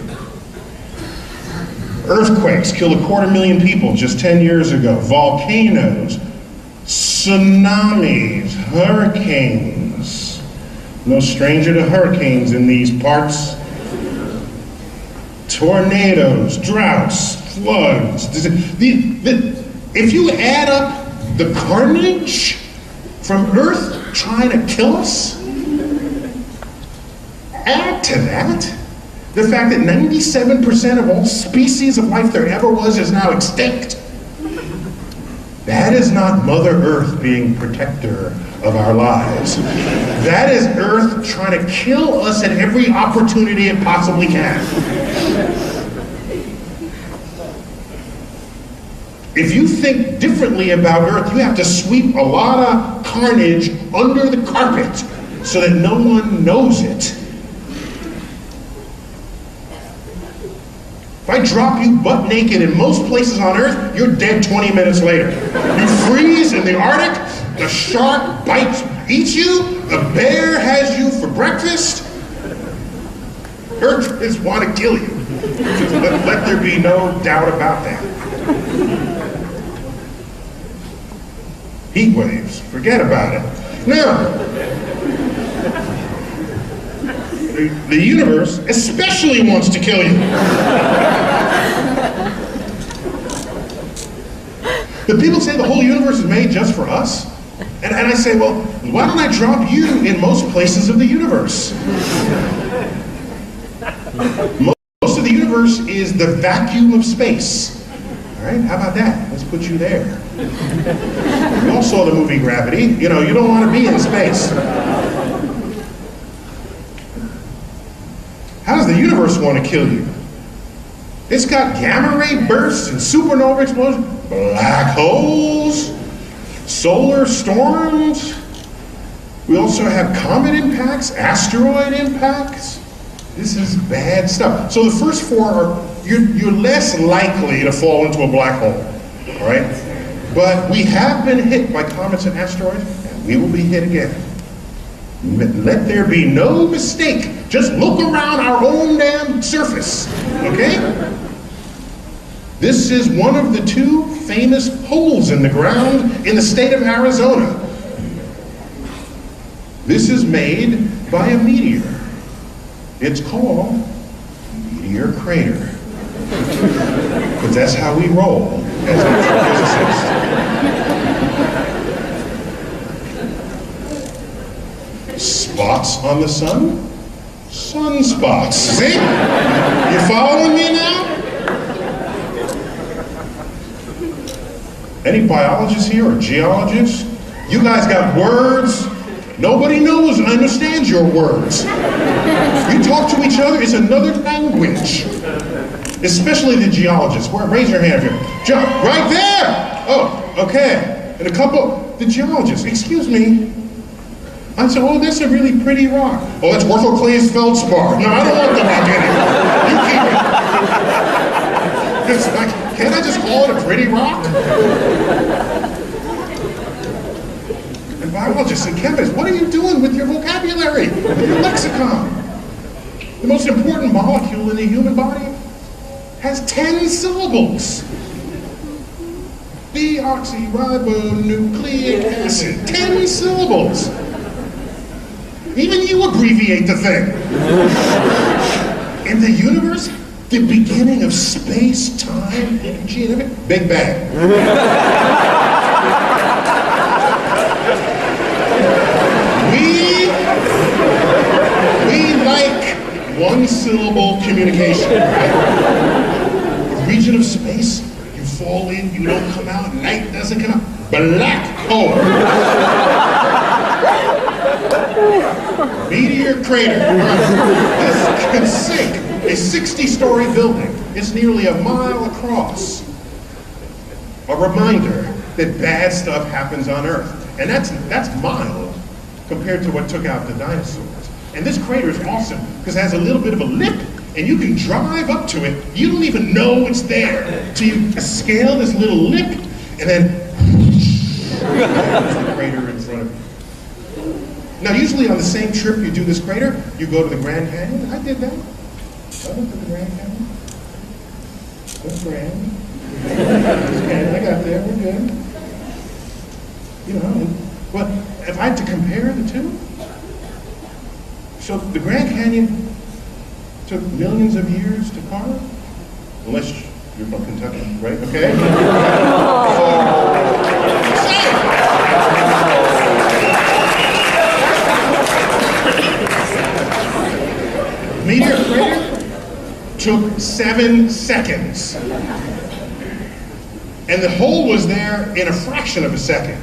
Earthquakes killed 250,000 people just 10 years ago. Volcanoes, tsunamis, hurricanes. No stranger to hurricanes in these parts. Tornadoes, droughts, floods. If you add up the carnage from Earth trying to kill us, add to that the fact that 97% of all species of life there ever was is now extinct. That is not Mother Earth being protector of our lives. That is Earth trying to kill us at every opportunity it possibly can. If you think differently about Earth, you have to sweep a lot of carnage under the carpet so that no one knows it. If I drop you butt naked in most places on Earth, you're dead 20 minutes later. You freeze in the Arctic, the shark eats you, the bear has you for breakfast. Earth just want to kill you. Just let there be no doubt about that. Heat waves, forget about it. Now, the universe especially wants to kill you. The people say the whole universe is made just for us. And I say, well, why don't I drop you in most places of the universe? Most of the universe is the vacuum of space. All right, how about that? Let's put you there. We all saw the movie Gravity. You know, you don't want to be in space. How does the universe want to kill you? It's got gamma ray bursts and supernova explosions, black holes, solar storms. We also have comet impacts, asteroid impacts. This is bad stuff. So the first 4 are, you're less likely to fall into a black hole, all right? But we have been hit by comets and asteroids, and we will be hit again. Let there be no mistake. Just look around our own damn surface, okay? This is one of the 2 famous holes in the ground in the state of Arizona. This is made by a meteor. It's called meteor crater. Because that's how we roll as astrophysicists. Spots on the sun? Sunspots. See? You following me now? Any biologists here or geologists? You guys got words? Nobody knows and understands your words. You talk to each other, it's another language. Especially the geologists. Raise your hand here. Right there! Oh, okay. And a couple, the geologists, excuse me. I said, oh, that's a really pretty rock. Oh, that's orthoclase feldspar. No, I don't want the rock anymore. You keep it. It's like, can't I just call it a pretty rock? And biologists and chemists, what are you doing with your vocabulary, with your lexicon? The most important molecule in the human body has 10 syllables. Deoxyribonucleic acid, 10 syllables. Even you abbreviate the thing. In the universe, the beginning of space, time, energy, and everything, Big Bang. We like one-syllable communication, right? A region of space, you fall in, you don't come out, night doesn't come out, black hole. Meteor crater. This can sink a 60-story building. It's nearly a mile across. A reminder that bad stuff happens on Earth. And that's mild compared to what took out the dinosaurs. And this crater is awesome because it has a little bit of a lip and you can drive up to it. You don't even know it's there. So you scale this little lip and then there's the crater in front of you. Now, usually on the same trip you do this crater, you go to the Grand Canyon. I did that. I went to the Grand Canyon. That's grand. I got there, we're good. You know, but if I had to compare the two, so the Grand Canyon took millions of years to carve, unless you're from Kentucky, right? Okay? Meteor crater took 7 seconds. And the hole was there in a fraction of a second.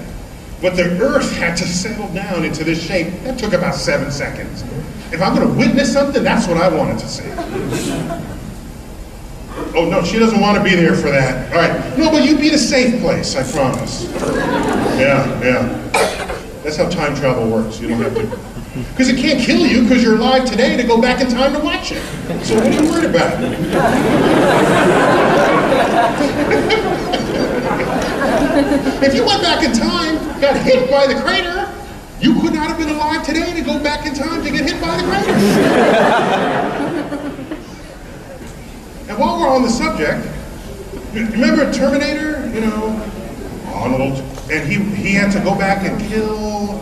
But the Earth had to settle down into this shape. That took about 7 seconds. If I'm going to witness something, that's what I wanted to see. Oh, no, she doesn't want to be there for that. All right. No, but you'd be in a safe place, I promise. Yeah. That's how time travel works. You don't have to... Because it can't kill you because you're alive today to go back in time to watch it. So what are you worried about? If you went back in time, got hit by the crater, you could not have been alive today to go back in time to get hit by the crater. And while we're on the subject, remember Terminator? You know, Arnold, and he had to go back and kill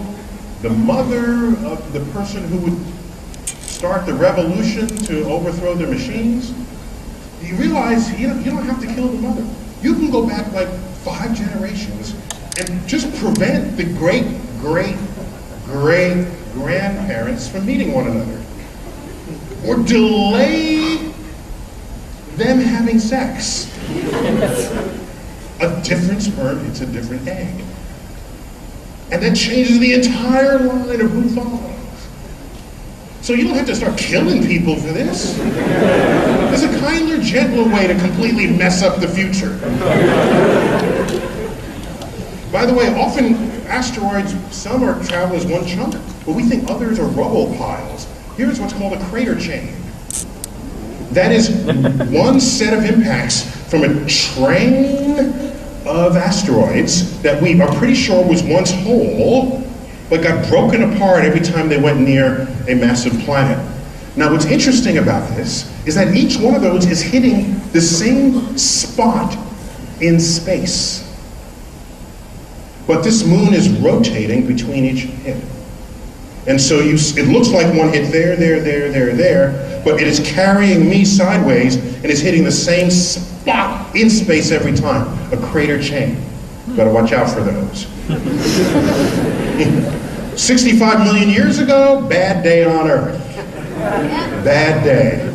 the mother of the person who would start the revolution to overthrow their machines. You realize you don't have to kill the mother. You can go back like 5 generations and just prevent the great-great-great-grandparents from meeting one another. Or delay them having sex. A different sperm hits a different egg. And that changes the entire line of who follows. So you don't have to start killing people for this. There's a kinder, gentler way to completely mess up the future. By the way, often asteroids, some are travel as one chunk, but we think others are rubble piles. Here's what's called a crater chain. That is one set of impacts from a train of asteroids that we are pretty sure was once whole, but got broken apart every time they went near a massive planet. Now what's interesting about this is that each one of those is hitting the same spot in space. But this moon is rotating between each hit. And so it looks like one hit there, but it is carrying me sideways and is hitting the same spot in space every time, a crater chain. Gotta watch out for those. 65 million years ago, bad day on Earth. Bad day.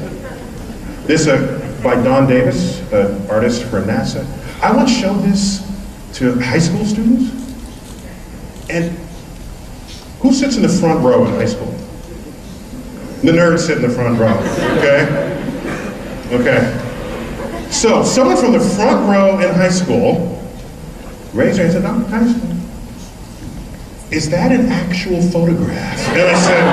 This by Don Davis, an artist for NASA. I once showed this to high school students, and who sits in the front row in high school? The nerds sit in the front row, okay? Okay. So, someone from the front row in high school raised their hand and said, Dr. Tyson, is that an actual photograph? And I said,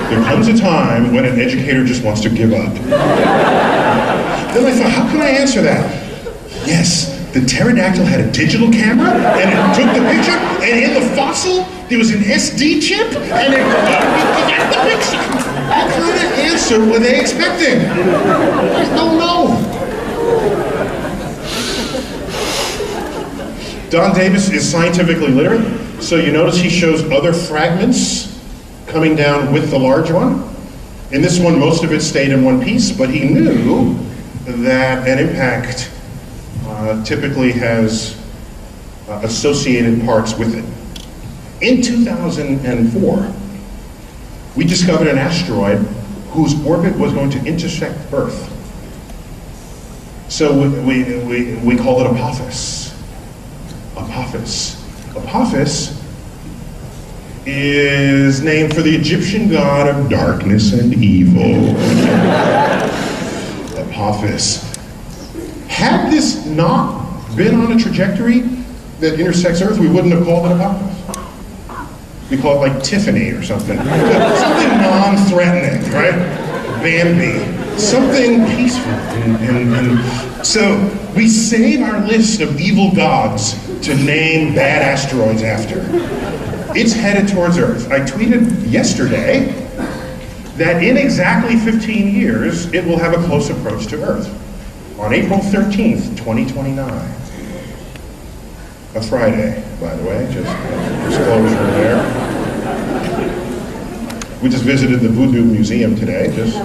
there comes a time when an educator just wants to give up. Then I thought, how can I answer that? Yes, the pterodactyl had a digital camera, and it took the picture, and in the fossil, there was an SD chip, and it got the picture. What kind of answer were they expecting? I don't know. Don Davis is scientifically literate, so you notice he shows other fragments coming down with the large one. In this one, most of it stayed in one piece, but he knew that an impact typically has associated parts with it. In 2004, we discovered an asteroid whose orbit was going to intersect Earth. So we call it Apophis. Apophis is named for the Egyptian god of darkness and evil. Apophis. Had this not been on a trajectory that intersects Earth, we wouldn't have called it Apophis. We call it like Tiffany or something. Something non-threatening, right? Bambi. Something peaceful. And so we save our list of evil gods to name bad asteroids after. It's headed towards Earth. I tweeted yesterday that in exactly 15 years, it will have a close approach to Earth. On April 13th, 2029. A Friday, by the way, just disclosure there. We just visited the Voodoo Museum today, just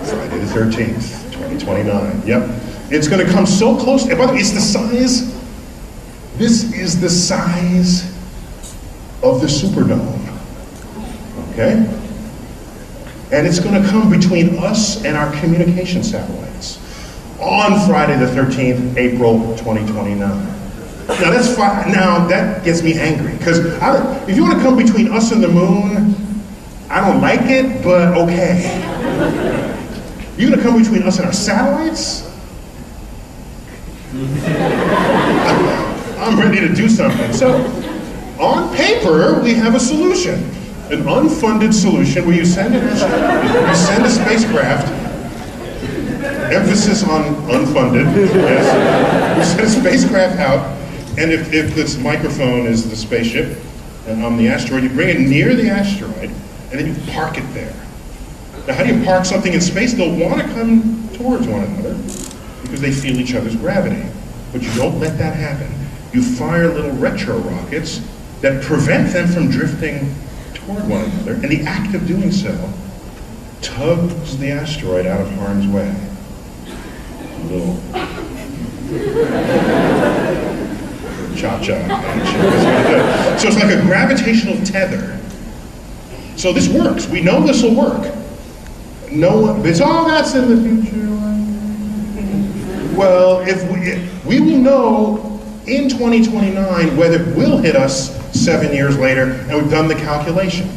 Friday the 13th, 2029. Yep. It's going to come so close. And by the way, it's the size, this is the size of the Superdome. Okay? And it's going to come between us and our communication satellites on Friday the 13th, April 2029. Now that's fine. Now that gets me angry, because if you want to come between us and the moon, I don't like it, but okay. You're going to come between us and our satellites? I'm ready to do something. So, on paper, we have a solution. An unfunded solution where you send a spacecraft, emphasis on unfunded, yes. You send a spacecraft out, and if this microphone is the spaceship, and on the asteroid, you bring it near the asteroid, and then you park it there. Now, how do you park something in space? They'll want to come towards one another because they feel each other's gravity. But you don't let that happen. You fire little retro rockets that prevent them from drifting toward one another, and the act of doing so tugs the asteroid out of harm's way. A little cha-cha action. So it's like a gravitational tether. So this works. We know this will work. It's all that's in the future. Well, if we will know in 2029 whether it will hit us 7 years later, and we've done the calculation.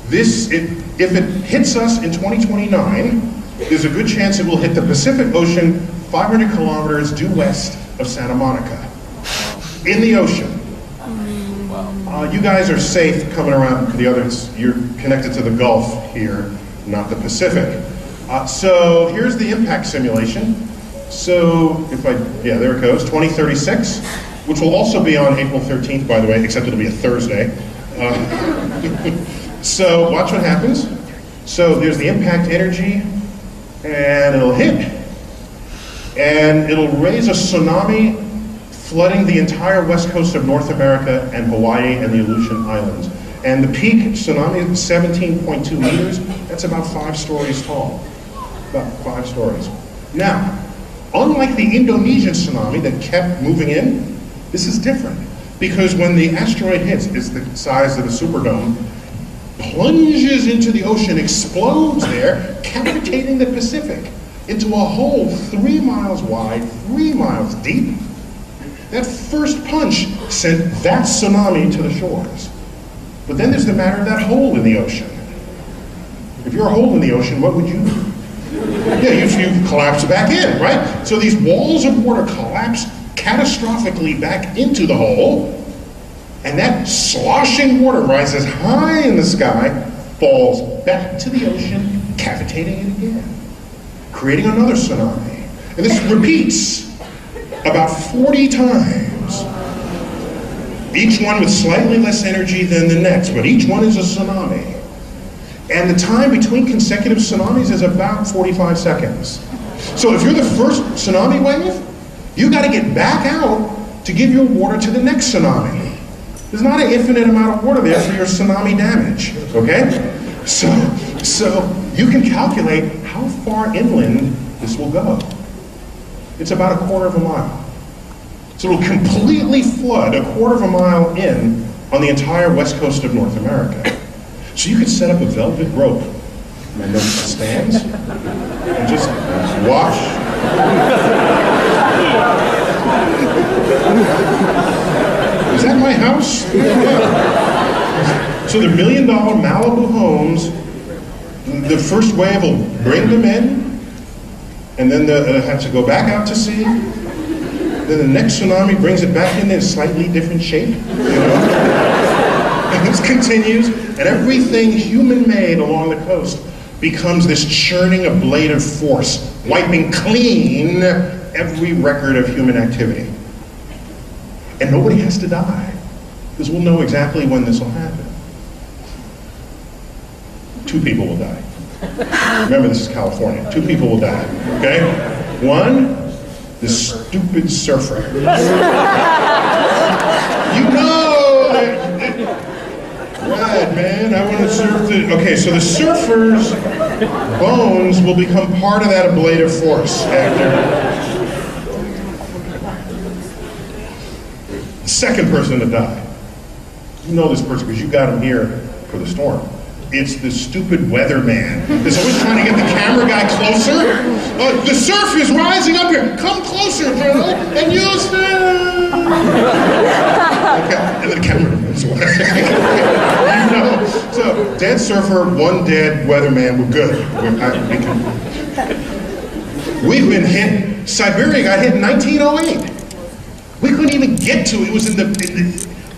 If it hits us in 2029, there's a good chance it will hit the Pacific Ocean 500 kilometers due west of Santa Monica. In the ocean. You guys are safe coming around the others. You're connected to the Gulf here, not the Pacific. So here's the impact simulation. So there it goes, 2036, which will also be on April 13th, by the way, except it'll be a Thursday. So watch what happens. So there's the impact energy, and it'll hit, and it'll raise a tsunami flooding the entire west coast of North America and Hawaii and the Aleutian Islands. And the peak tsunami is 17.2 meters. That's about 5 stories tall. About 5 stories. Now, unlike the Indonesian tsunami that kept moving in, this is different. Because when the asteroid hits, it's the size of a Superdome, plunges into the ocean, explodes there, capitating the Pacific into a hole 3 miles wide, 3 miles deep. That first punch sent that tsunami to the shores. But then there's the matter of that hole in the ocean. If you're a hole in the ocean, what would you do? Yeah, you collapse back in, right? So these walls of water collapse catastrophically back into the hole, and that sloshing water rises high in the sky, falls back to the ocean, cavitating it again, creating another tsunami. And this repeats about 40 times. Each one with slightly less energy than the next, but each one is a tsunami. And the time between consecutive tsunamis is about 45 seconds. So if you're the first tsunami wave, you got to get back out to give your water to the next tsunami. There's not an infinite amount of water there for your tsunami damage, okay? So you can calculate how far inland this will go. It's about 1/4 mile. So it'll completely flood 1/4 mile in on the entire west coast of North America. So you could set up a velvet rope and then stands and just watch. Is that my house? Yeah. So the $1 million Malibu homes, the first wave will bring them in, and then they'll have to go back out to sea. Then the next tsunami brings it back in a slightly different shape, you know? And this continues, and everything human-made along the coast becomes this churning ablative force, wiping clean every record of human activity. And nobody has to die, because we'll know exactly when this will happen. 2 people will die. Remember, this is California. 2 people will die, okay? One, the stupid surfer. You know that. Right, man, I want to surf the... Okay, so the surfer's bones will become part of that ablative force after. The second person to die. You know this person because you got him here for the storm. It's the stupid weatherman that's always trying to get the camera guy closer. The surf is rising up here. Come closer, Joe, and you'll stand. Okay, and then the camera moves away. You know. So, dead surfer, 1 dead weatherman. We're good. We've been hit. Siberia got hit in 1908. We couldn't even get to it. It was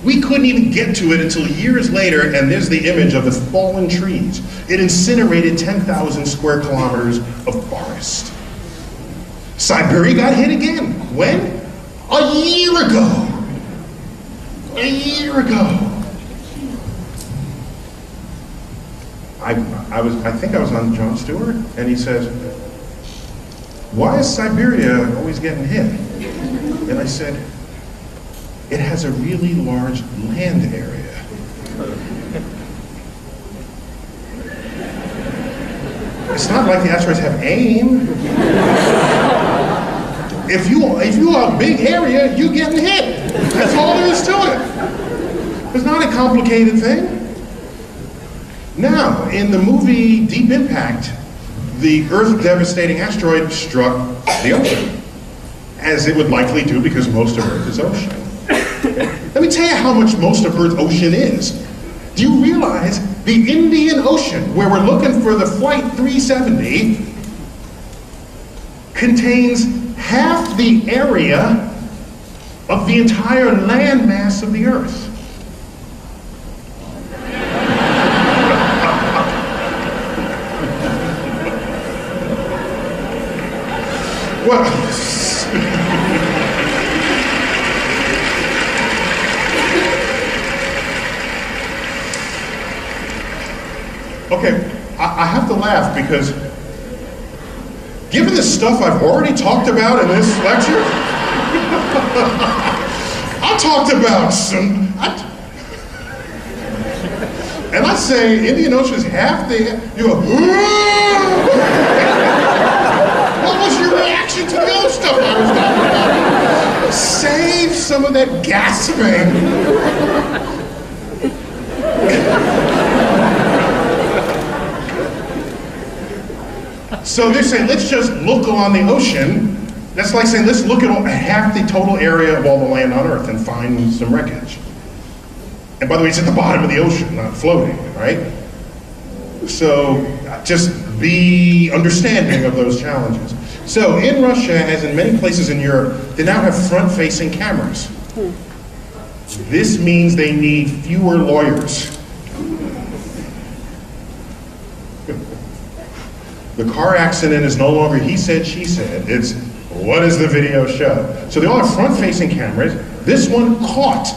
we couldn't even get to it until years later, and there's the image of the fallen trees. It incinerated 10,000 square kilometers of forest. Siberia got hit again. When? A year ago. A year ago. I think I was on Jon Stewart, and he says, "Why is Siberia always getting hit?" And I said, "It has a really large land area." It's not like the asteroids have aim. If you are a big area, you're getting hit. That's all there is to it. It's not a complicated thing. Now, in the movie Deep Impact, the Earth-devastating asteroid struck the ocean, as it would likely do because most of Earth is ocean. Let me tell you how much most of Earth's ocean is. Do you realize the Indian Ocean, where we're looking for the Flight 370, contains half the area of the entire landmass of the Earth? Well, okay, I have to laugh because given the stuff I've already talked about in this lecture, I talked about and I say Indian Ocean is half the, you go, what was your reaction to the other stuff I was talking about? Save some of that gasping. So they're saying, let's just look along the ocean. That's like saying, let's look at half the total area of all the land on Earth and find some wreckage. And by the way, it's at the bottom of the ocean, not floating, right? So just be understanding of those challenges. So in Russia, as in many places in Europe, they now have front-facing cameras. This means they need fewer lawyers. The car accident is no longer he said, she said. It's what does the video show? So they all have front-facing cameras. This one caught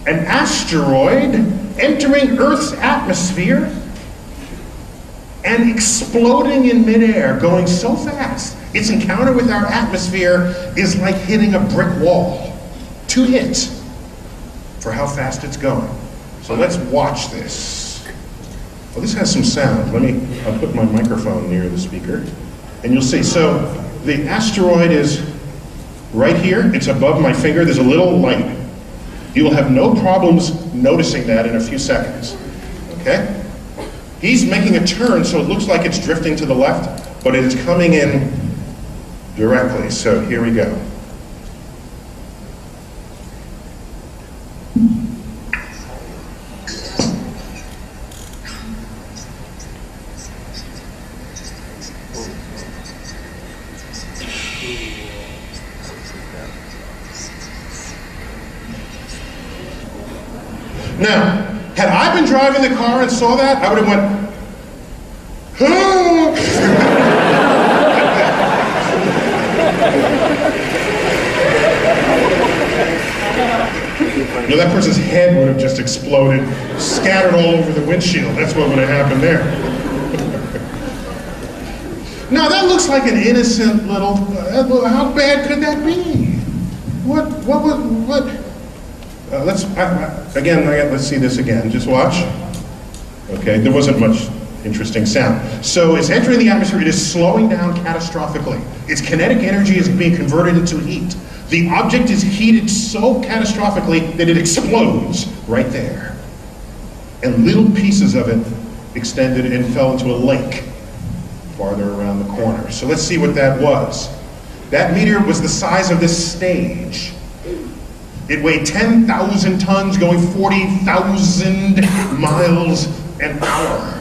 an asteroid entering Earth's atmosphere and exploding in midair, going so fast. Its encounter with our atmosphere is like hitting a brick wall. 2 hits for how fast it's going. So let's watch this. Well, this has some sound. I'll put my microphone near the speaker, and you'll see. So the asteroid is right here. It's above my finger. There's a little light. You will have no problems noticing that in a few seconds, okay? He's making a turn, so it looks like it's drifting to the left, but it is coming in directly. So here we go. Now, had I been driving the car and saw that, I would have went, oh. You know, that person's head would have just exploded, scattered all over the windshield. That's what would have happened there. Now, that looks like an innocent little, how bad could that be? Let's see this again. Just watch. Okay, there wasn't much interesting sound. So it's entering the atmosphere. It is slowing down catastrophically. Its kinetic energy is being converted into heat. The object is heated so catastrophically that it explodes right there. And little pieces of it extended and fell into a lake farther around the corner. So let's see what that was. That meteor was the size of this stage. It weighed 10,000 tons, going 40,000 miles an hour.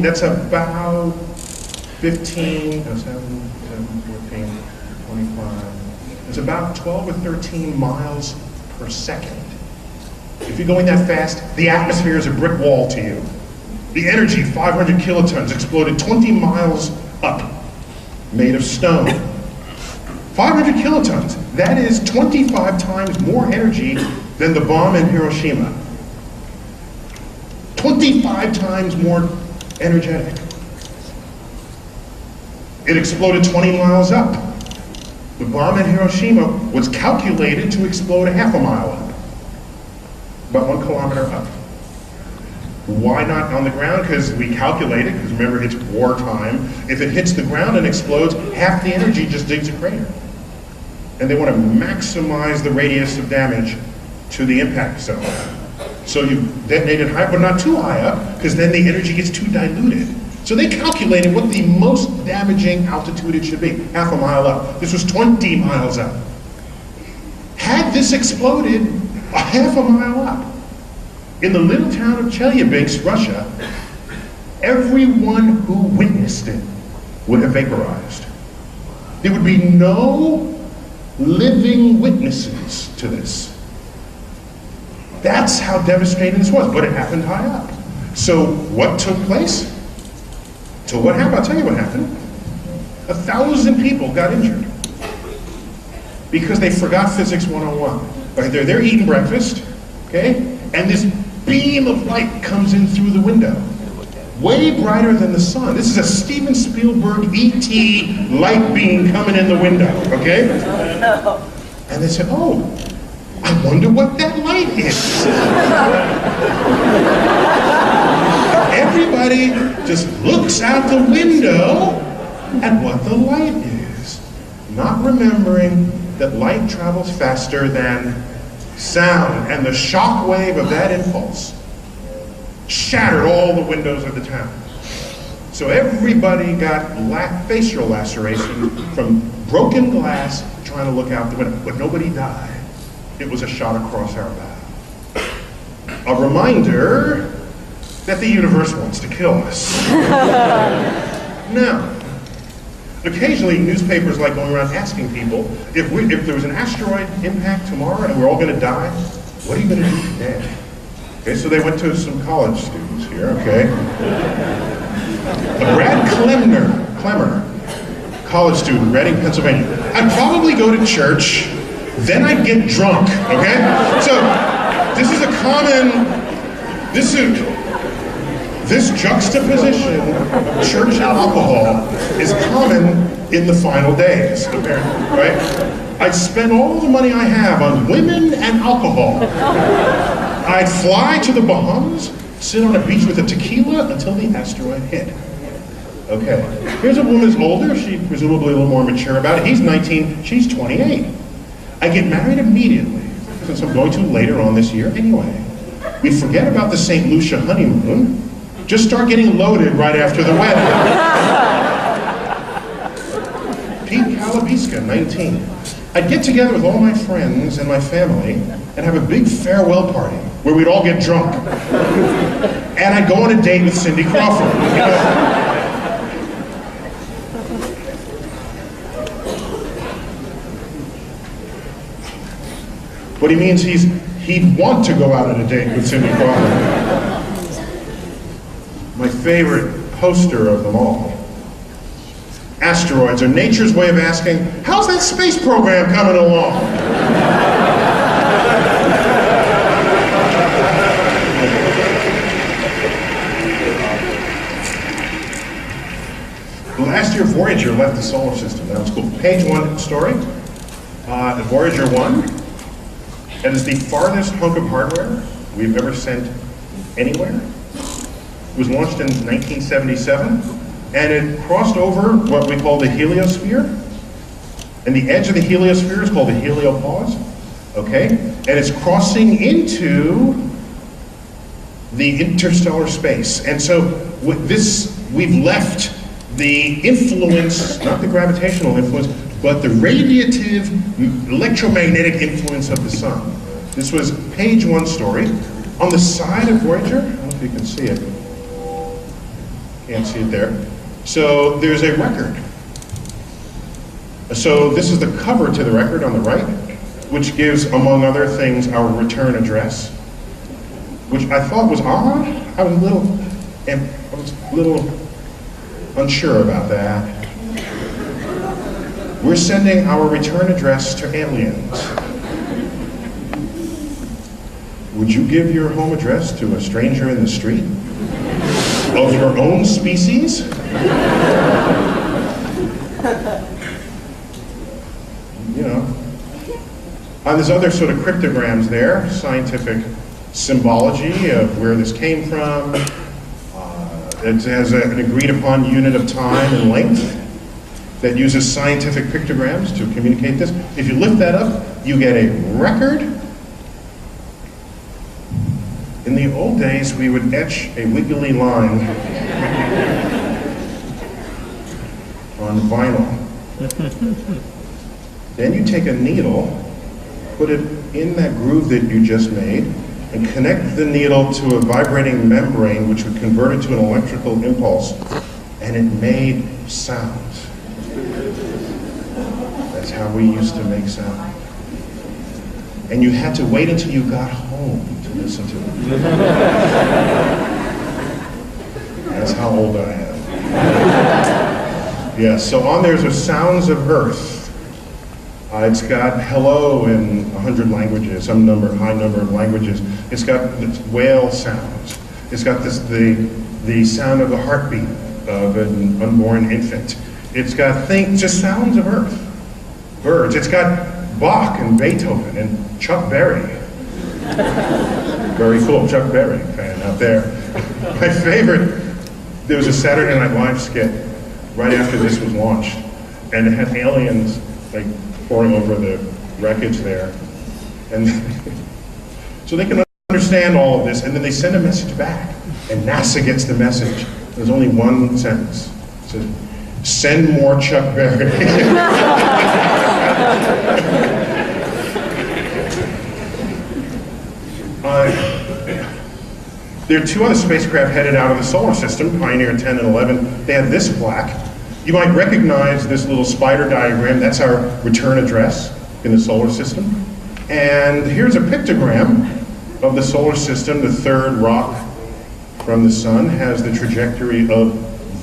That's about 15, 7, 14, 25. It's about 12 or 13 miles per second. If you're going that fast, the atmosphere is a brick wall to you. The energy, 500 kilotons, exploded 20 miles up, made of stone. 500 kilotons, that is 25 times more energy than the bomb in Hiroshima. 25 times more energetic. It exploded 20 miles up. The bomb in Hiroshima was calculated to explode a half a mile up, about 1 kilometer up. Why not on the ground? Because we calculated, because remember it's wartime, if it hits the ground and explodes, half the energy just digs a crater. And they want to maximize the radius of damage to the impact zone. So you detonate it high, but not too high up, because then the energy gets too diluted. So they calculated what the most damaging altitude it should be, half a mile up. This was 20 miles up. Had this exploded a half a mile up, in the little town of Chelyabinsk, Russia, everyone who witnessed it would have vaporized. There would be no living witnesses to this. That's how devastating this was, but it happened high up. So what took place? So what happened? I'll tell you what happened. 1,000 people got injured because they forgot physics 101. Right, they're eating breakfast, okay? And this beam of light comes in through the window, way brighter than the sun. This is a Steven Spielberg E.T. light beam coming in the window, okay? And they said, oh, I wonder what that light is. Everybody just looks out the window at what the light is, not remembering that light travels faster than sound, and the shock wave of that impulse shattered all the windows of the town. So everybody got facial laceration from broken glass trying to look out the window, but nobody died. It was a shot across our bow. A reminder that the universe wants to kill us. Now, occasionally newspapers like going around asking people, if there was an asteroid impact tomorrow and we're all going to die, what are you going to do today? Okay, so they went to some college students here, okay? Brad Clemmer, college student, Reading, Pennsylvania. I'd probably go to church, then I'd get drunk, okay? So, this juxtaposition of church and alcohol is common in the final days, apparently, right? I'd spend all the money I have on women and alcohol. I'd fly to the Bahamas, sit on a beach with a tequila until the asteroid hit. Okay, here's a woman who's older, she's presumably a little more mature about it. He's 19, she's 28. I get married immediately, since I'm going to later on this year anyway. We forget about the St. Lucia honeymoon, just start getting loaded right after the wedding. Pete Calabiska, 19. I'd get together with all my friends and my family and have a big farewell party where we'd all get drunk. And I'd go on a date with Cindy Crawford. You know? But he means he'd want to go out on a date with Cindy Crawford. My favorite poster of them all. Asteroids are nature's way of asking, how's that space program coming along? Last year, Voyager left the solar system. That was cool. Page 1 story. Voyager 1. That is the farthest hunk of hardware we've ever sent anywhere. It was launched in 1977, and it crossed over what we call the heliosphere. And the edge of the heliosphere is called the heliopause, okay? And it's crossing into the interstellar space. And so with this, we've left the influence, not the gravitational influence, but the radiative electromagnetic influence of the sun. This was page 1 story. On the side of Voyager, I don't know if you can see it. Can't see it there. So there's a record. So this is the cover to the record on the right, which gives, among other things, our return address, which I thought was odd. I was a little unsure about that. We're sending our return address to aliens. Would you give your home address to a stranger in the street? Of your own species? You know. And there's other sort of cryptograms there, scientific symbology of where this came from. It has an agreed upon unit of time and length that uses scientific pictograms to communicate this. If you lift that up, you get a record. In the old days, we would etch a wiggly line on vinyl. Then you take a needle, put it in that groove that you just made, and connect the needle to a vibrating membrane, which would convert it to an electrical impulse, and it made sounds. That's how we used to make sound. And you had to wait until you got home to listen to it. That's how old I am. Yeah, so on there's a Sounds of Earth. It's got hello in 100 languages, high number of languages. It's got whale sounds. It's got the sound of the heartbeat of an unborn infant. It's got just sounds of Earth. Birds. It's got Bach and Beethoven and Chuck Berry. Very cool, Chuck Berry fan out there. My favorite, there was a Saturday Night Live skit right after this was launched, and it had aliens like pouring over the wreckage there. And so they can understand all of this, and then they send a message back, and NASA gets the message. There's only one sentence. It says, "Send more Chuck Berry." There are two other spacecraft headed out of the solar system, Pioneer 10 and 11. They have this plaque. You might recognize this little spider diagram. That's our return address in the solar system. And here's a pictogram of the solar system. The third rock from the sun has the trajectory of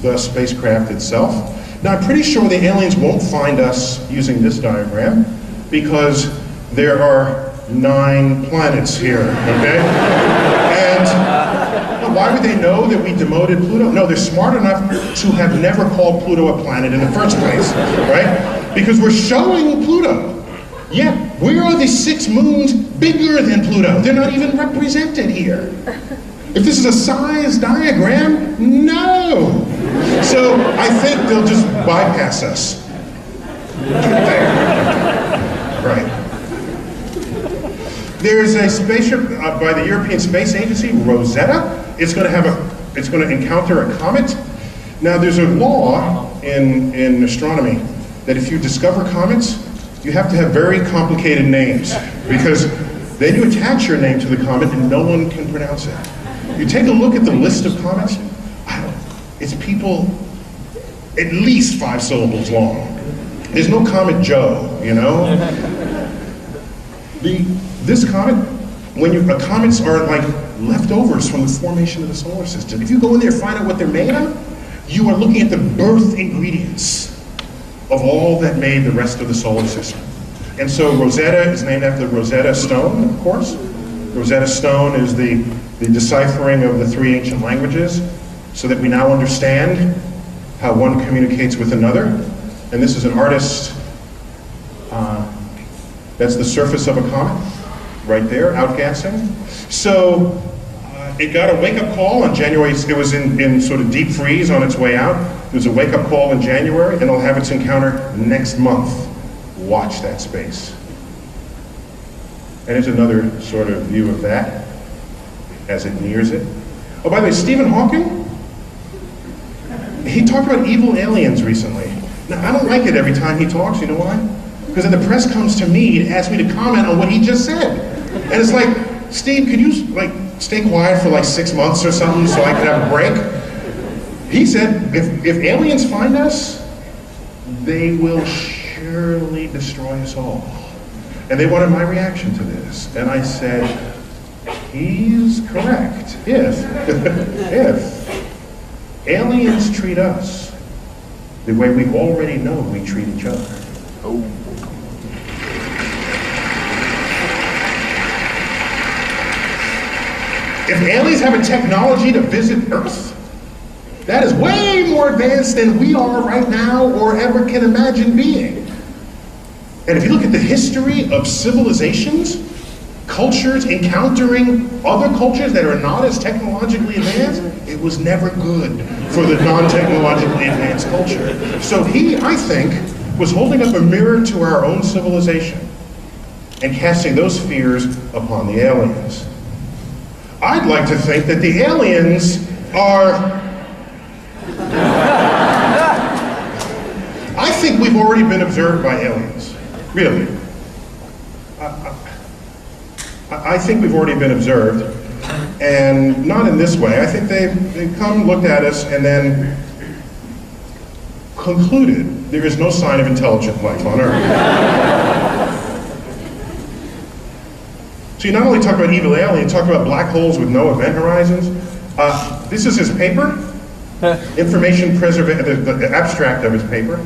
the spacecraft itself. Now, I'm pretty sure the aliens won't find us using this diagram because there are 9 planets here, okay? And why would they know that we demoted Pluto? No, they're smart enough to have never called Pluto a planet in the first place, right? Because we're showing Pluto. Yeah, where are the 6 moons bigger than Pluto? They're not even represented here. If this is a size diagram, no. So I think they'll just bypass us. Right. There's a spaceship by the European Space Agency, Rosetta. It's going to encounter a comet. Now there's a law in astronomy that if you discover comets, you have to have very complicated names because then you attach your name to the comet and no one can pronounce it. You take a look at the list of comets, it's people at least 5 syllables long. There's no Comet Joe, you know? This comet, comets are like leftovers from the formation of the solar system. If you go in there and find out what they're made of, you are looking at the birth ingredients of all that made the rest of the solar system. And so Rosetta is named after the Rosetta Stone, of course. Rosetta Stone is the deciphering of the 3 ancient languages so that we now understand how one communicates with another. And this is an artist, that's the surface of a comet, right there, outgassing. So it got a wake-up call on January, it was in sort of deep freeze on its way out. There's a wake-up call in January, and it'll have its encounter next month. Watch that space. And here's another sort of view of that as it nears it. Oh, by the way, Stephen Hawking, he talked about evil aliens recently. Now, I don't like it every time he talks, you know why? Because then the press comes to me to ask me to comment on what he just said. And it's like, Steve, could you stay quiet for 6 months or something so I could have a break? He said, if aliens find us, they will surely destroy us all. And they wanted my reaction to this. And I said, he's correct. If aliens treat us the way we already know we treat each other. Oh. If aliens have a technology to visit Earth, that is way more advanced than we are right now or ever can imagine being. And if you look at the history of civilizations, cultures encountering other cultures that are not as technologically advanced, it was never good for the non-technologically advanced culture. So he, I think, was holding up a mirror to our own civilization and casting those fears upon the aliens. I'd like to think that the aliens are... I think we've already been observed by aliens. Really. I think we've already been observed, and not in this way. I think they've come, looked at us, and then concluded there is no sign of intelligent life on Earth. So you not only talk about evil aliens, you talk about black holes with no event horizons. This is his paper, information preservation, the abstract of his paper.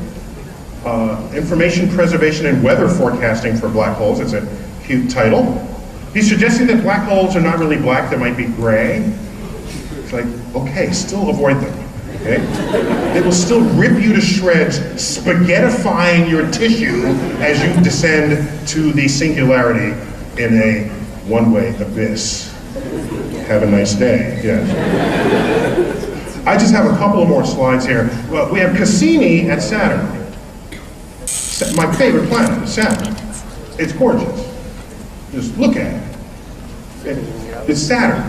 Information preservation and weather forecasting for black holes. It's a cute title. He's suggesting that black holes are not really black, they might be gray. It's like, okay, still avoid them. okay? They will still rip you to shreds, spaghettifying your tissue as you descend to the singularity in a one-way abyss. Have a nice day, yes. I just have a couple of more slides here. Well, we have Cassini at Saturn. My favorite planet, Saturn. It's gorgeous. Just look at it. It's Saturn.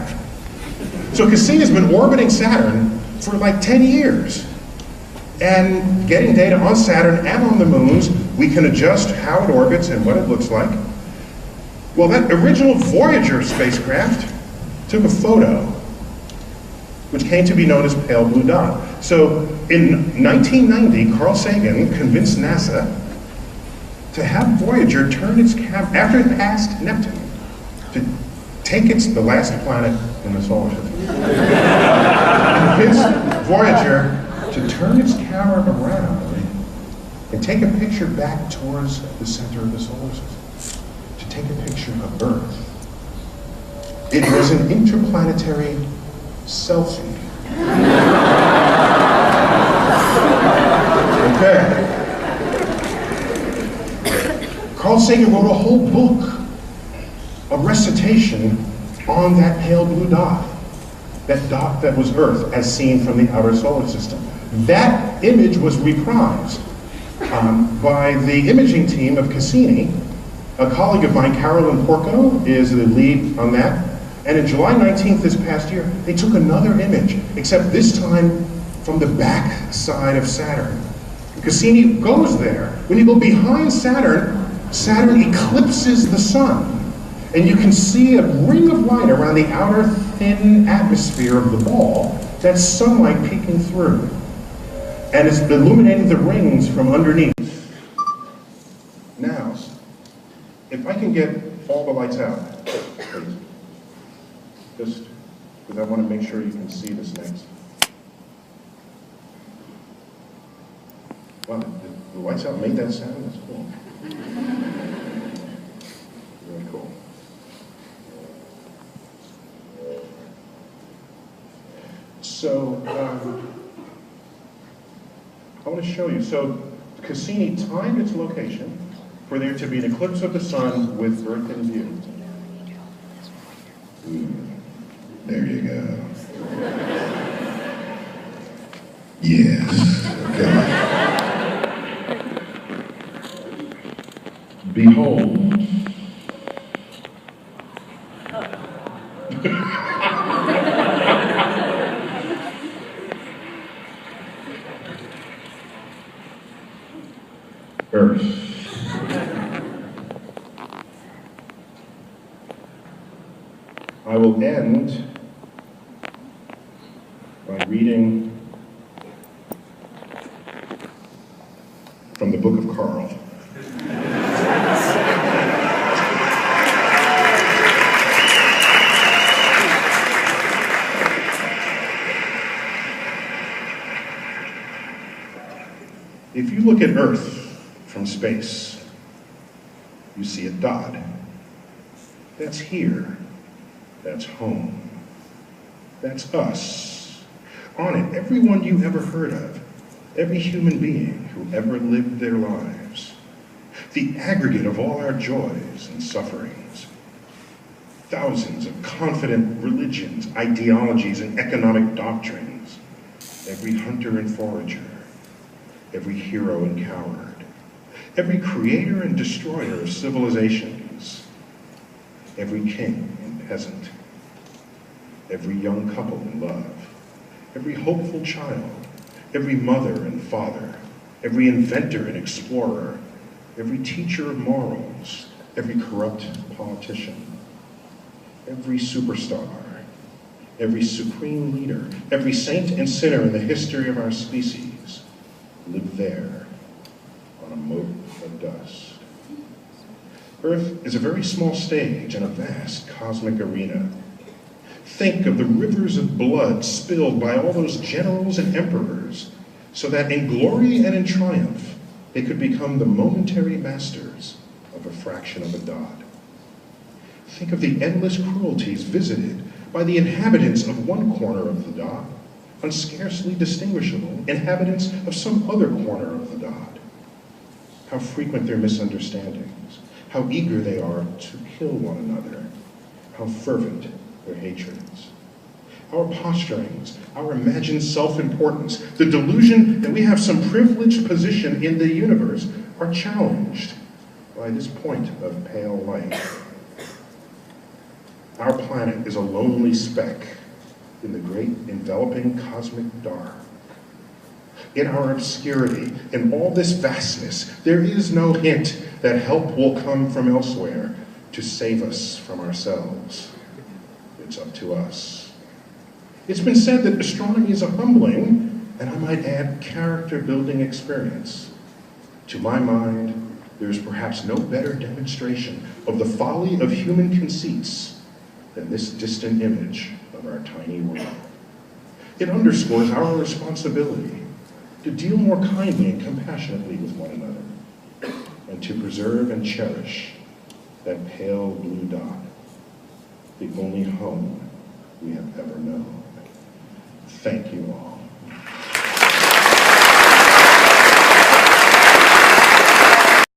So Cassini's been orbiting Saturn for like 10 years. And getting data on Saturn and on the moons, we can adjust how it orbits and what it looks like. Well, that original Voyager spacecraft took a photo, which came to be known as pale blue dot. So in 1990, Carl Sagan convinced NASA to have Voyager turn its camera, after it passed Neptune, to take the last planet in the solar system. Convinced Voyager to turn its camera around and take a picture back towards the center of the solar system, to take a picture of Earth. It was an interplanetary selfie. Okay. Carl Sagan wrote a whole book, a recitation on that pale blue dot that was Earth as seen from the outer solar system. That image was reprised by the imaging team of Cassini. A colleague of mine, Carolyn Porco, is the lead on that. And in July 19th this past year, they took another image, except this time from the back side of Saturn. Cassini goes there. When you go behind Saturn, Saturn eclipses the sun. And you can see a ring of light around the outer thin atmosphere of the ball. That's sunlight peeking through. And it's illuminating the rings from underneath. Now, if I can get all the lights out, please. Just because I want to make sure you can see this next. Wow, the lights out made that sound? That's cool. Very cool. So, I want to show you. So, Cassini timed its location for there to be an eclipse of the sun with Earth in view. There you go. Yes. Okay. Behold. Earth. I will end by reading from the book of Carl. If you look at Earth from space, you see a dot. That's here. That's home. That's us. On it, everyone you ever heard of, every human being who ever lived their lives. The aggregate of all our joys and sufferings. Thousands of confident religions, ideologies, and economic doctrines. Every hunter and forager. Every hero and coward. Every creator and destroyer of civilizations. Every king and peasant. Every young couple in love. Every hopeful child. Every mother and father. Every inventor and explorer. Every teacher of morals. Every corrupt politician. Every superstar. Every supreme leader. Every saint and sinner in the history of our species live there on a mote of dust. Earth is a very small stage in a vast cosmic arena. Think of the rivers of blood spilled by all those generals and emperors, so that in glory and in triumph, they could become the momentary masters of a fraction of a dot. Think of the endless cruelties visited by the inhabitants of one corner of the dot, on scarcely distinguishable inhabitants of some other corner of the God. How frequent their misunderstandings, how eager they are to kill one another, how fervent their hatreds. Our posturings, our imagined self-importance, the delusion that we have some privileged position in the universe are challenged by this point of pale light. Our planet is a lonely speck in the great enveloping cosmic dark. In our obscurity, in all this vastness, there is no hint that help will come from elsewhere to save us from ourselves. It's up to us. It's been said that astronomy is a humbling, and I might add, character-building experience. To my mind, there is perhaps no better demonstration of the folly of human conceits than this distant image of our tiny world. It underscores our responsibility to deal more kindly and compassionately with one another, and to preserve and cherish that pale blue dot, the only home we have ever known. Thank you all.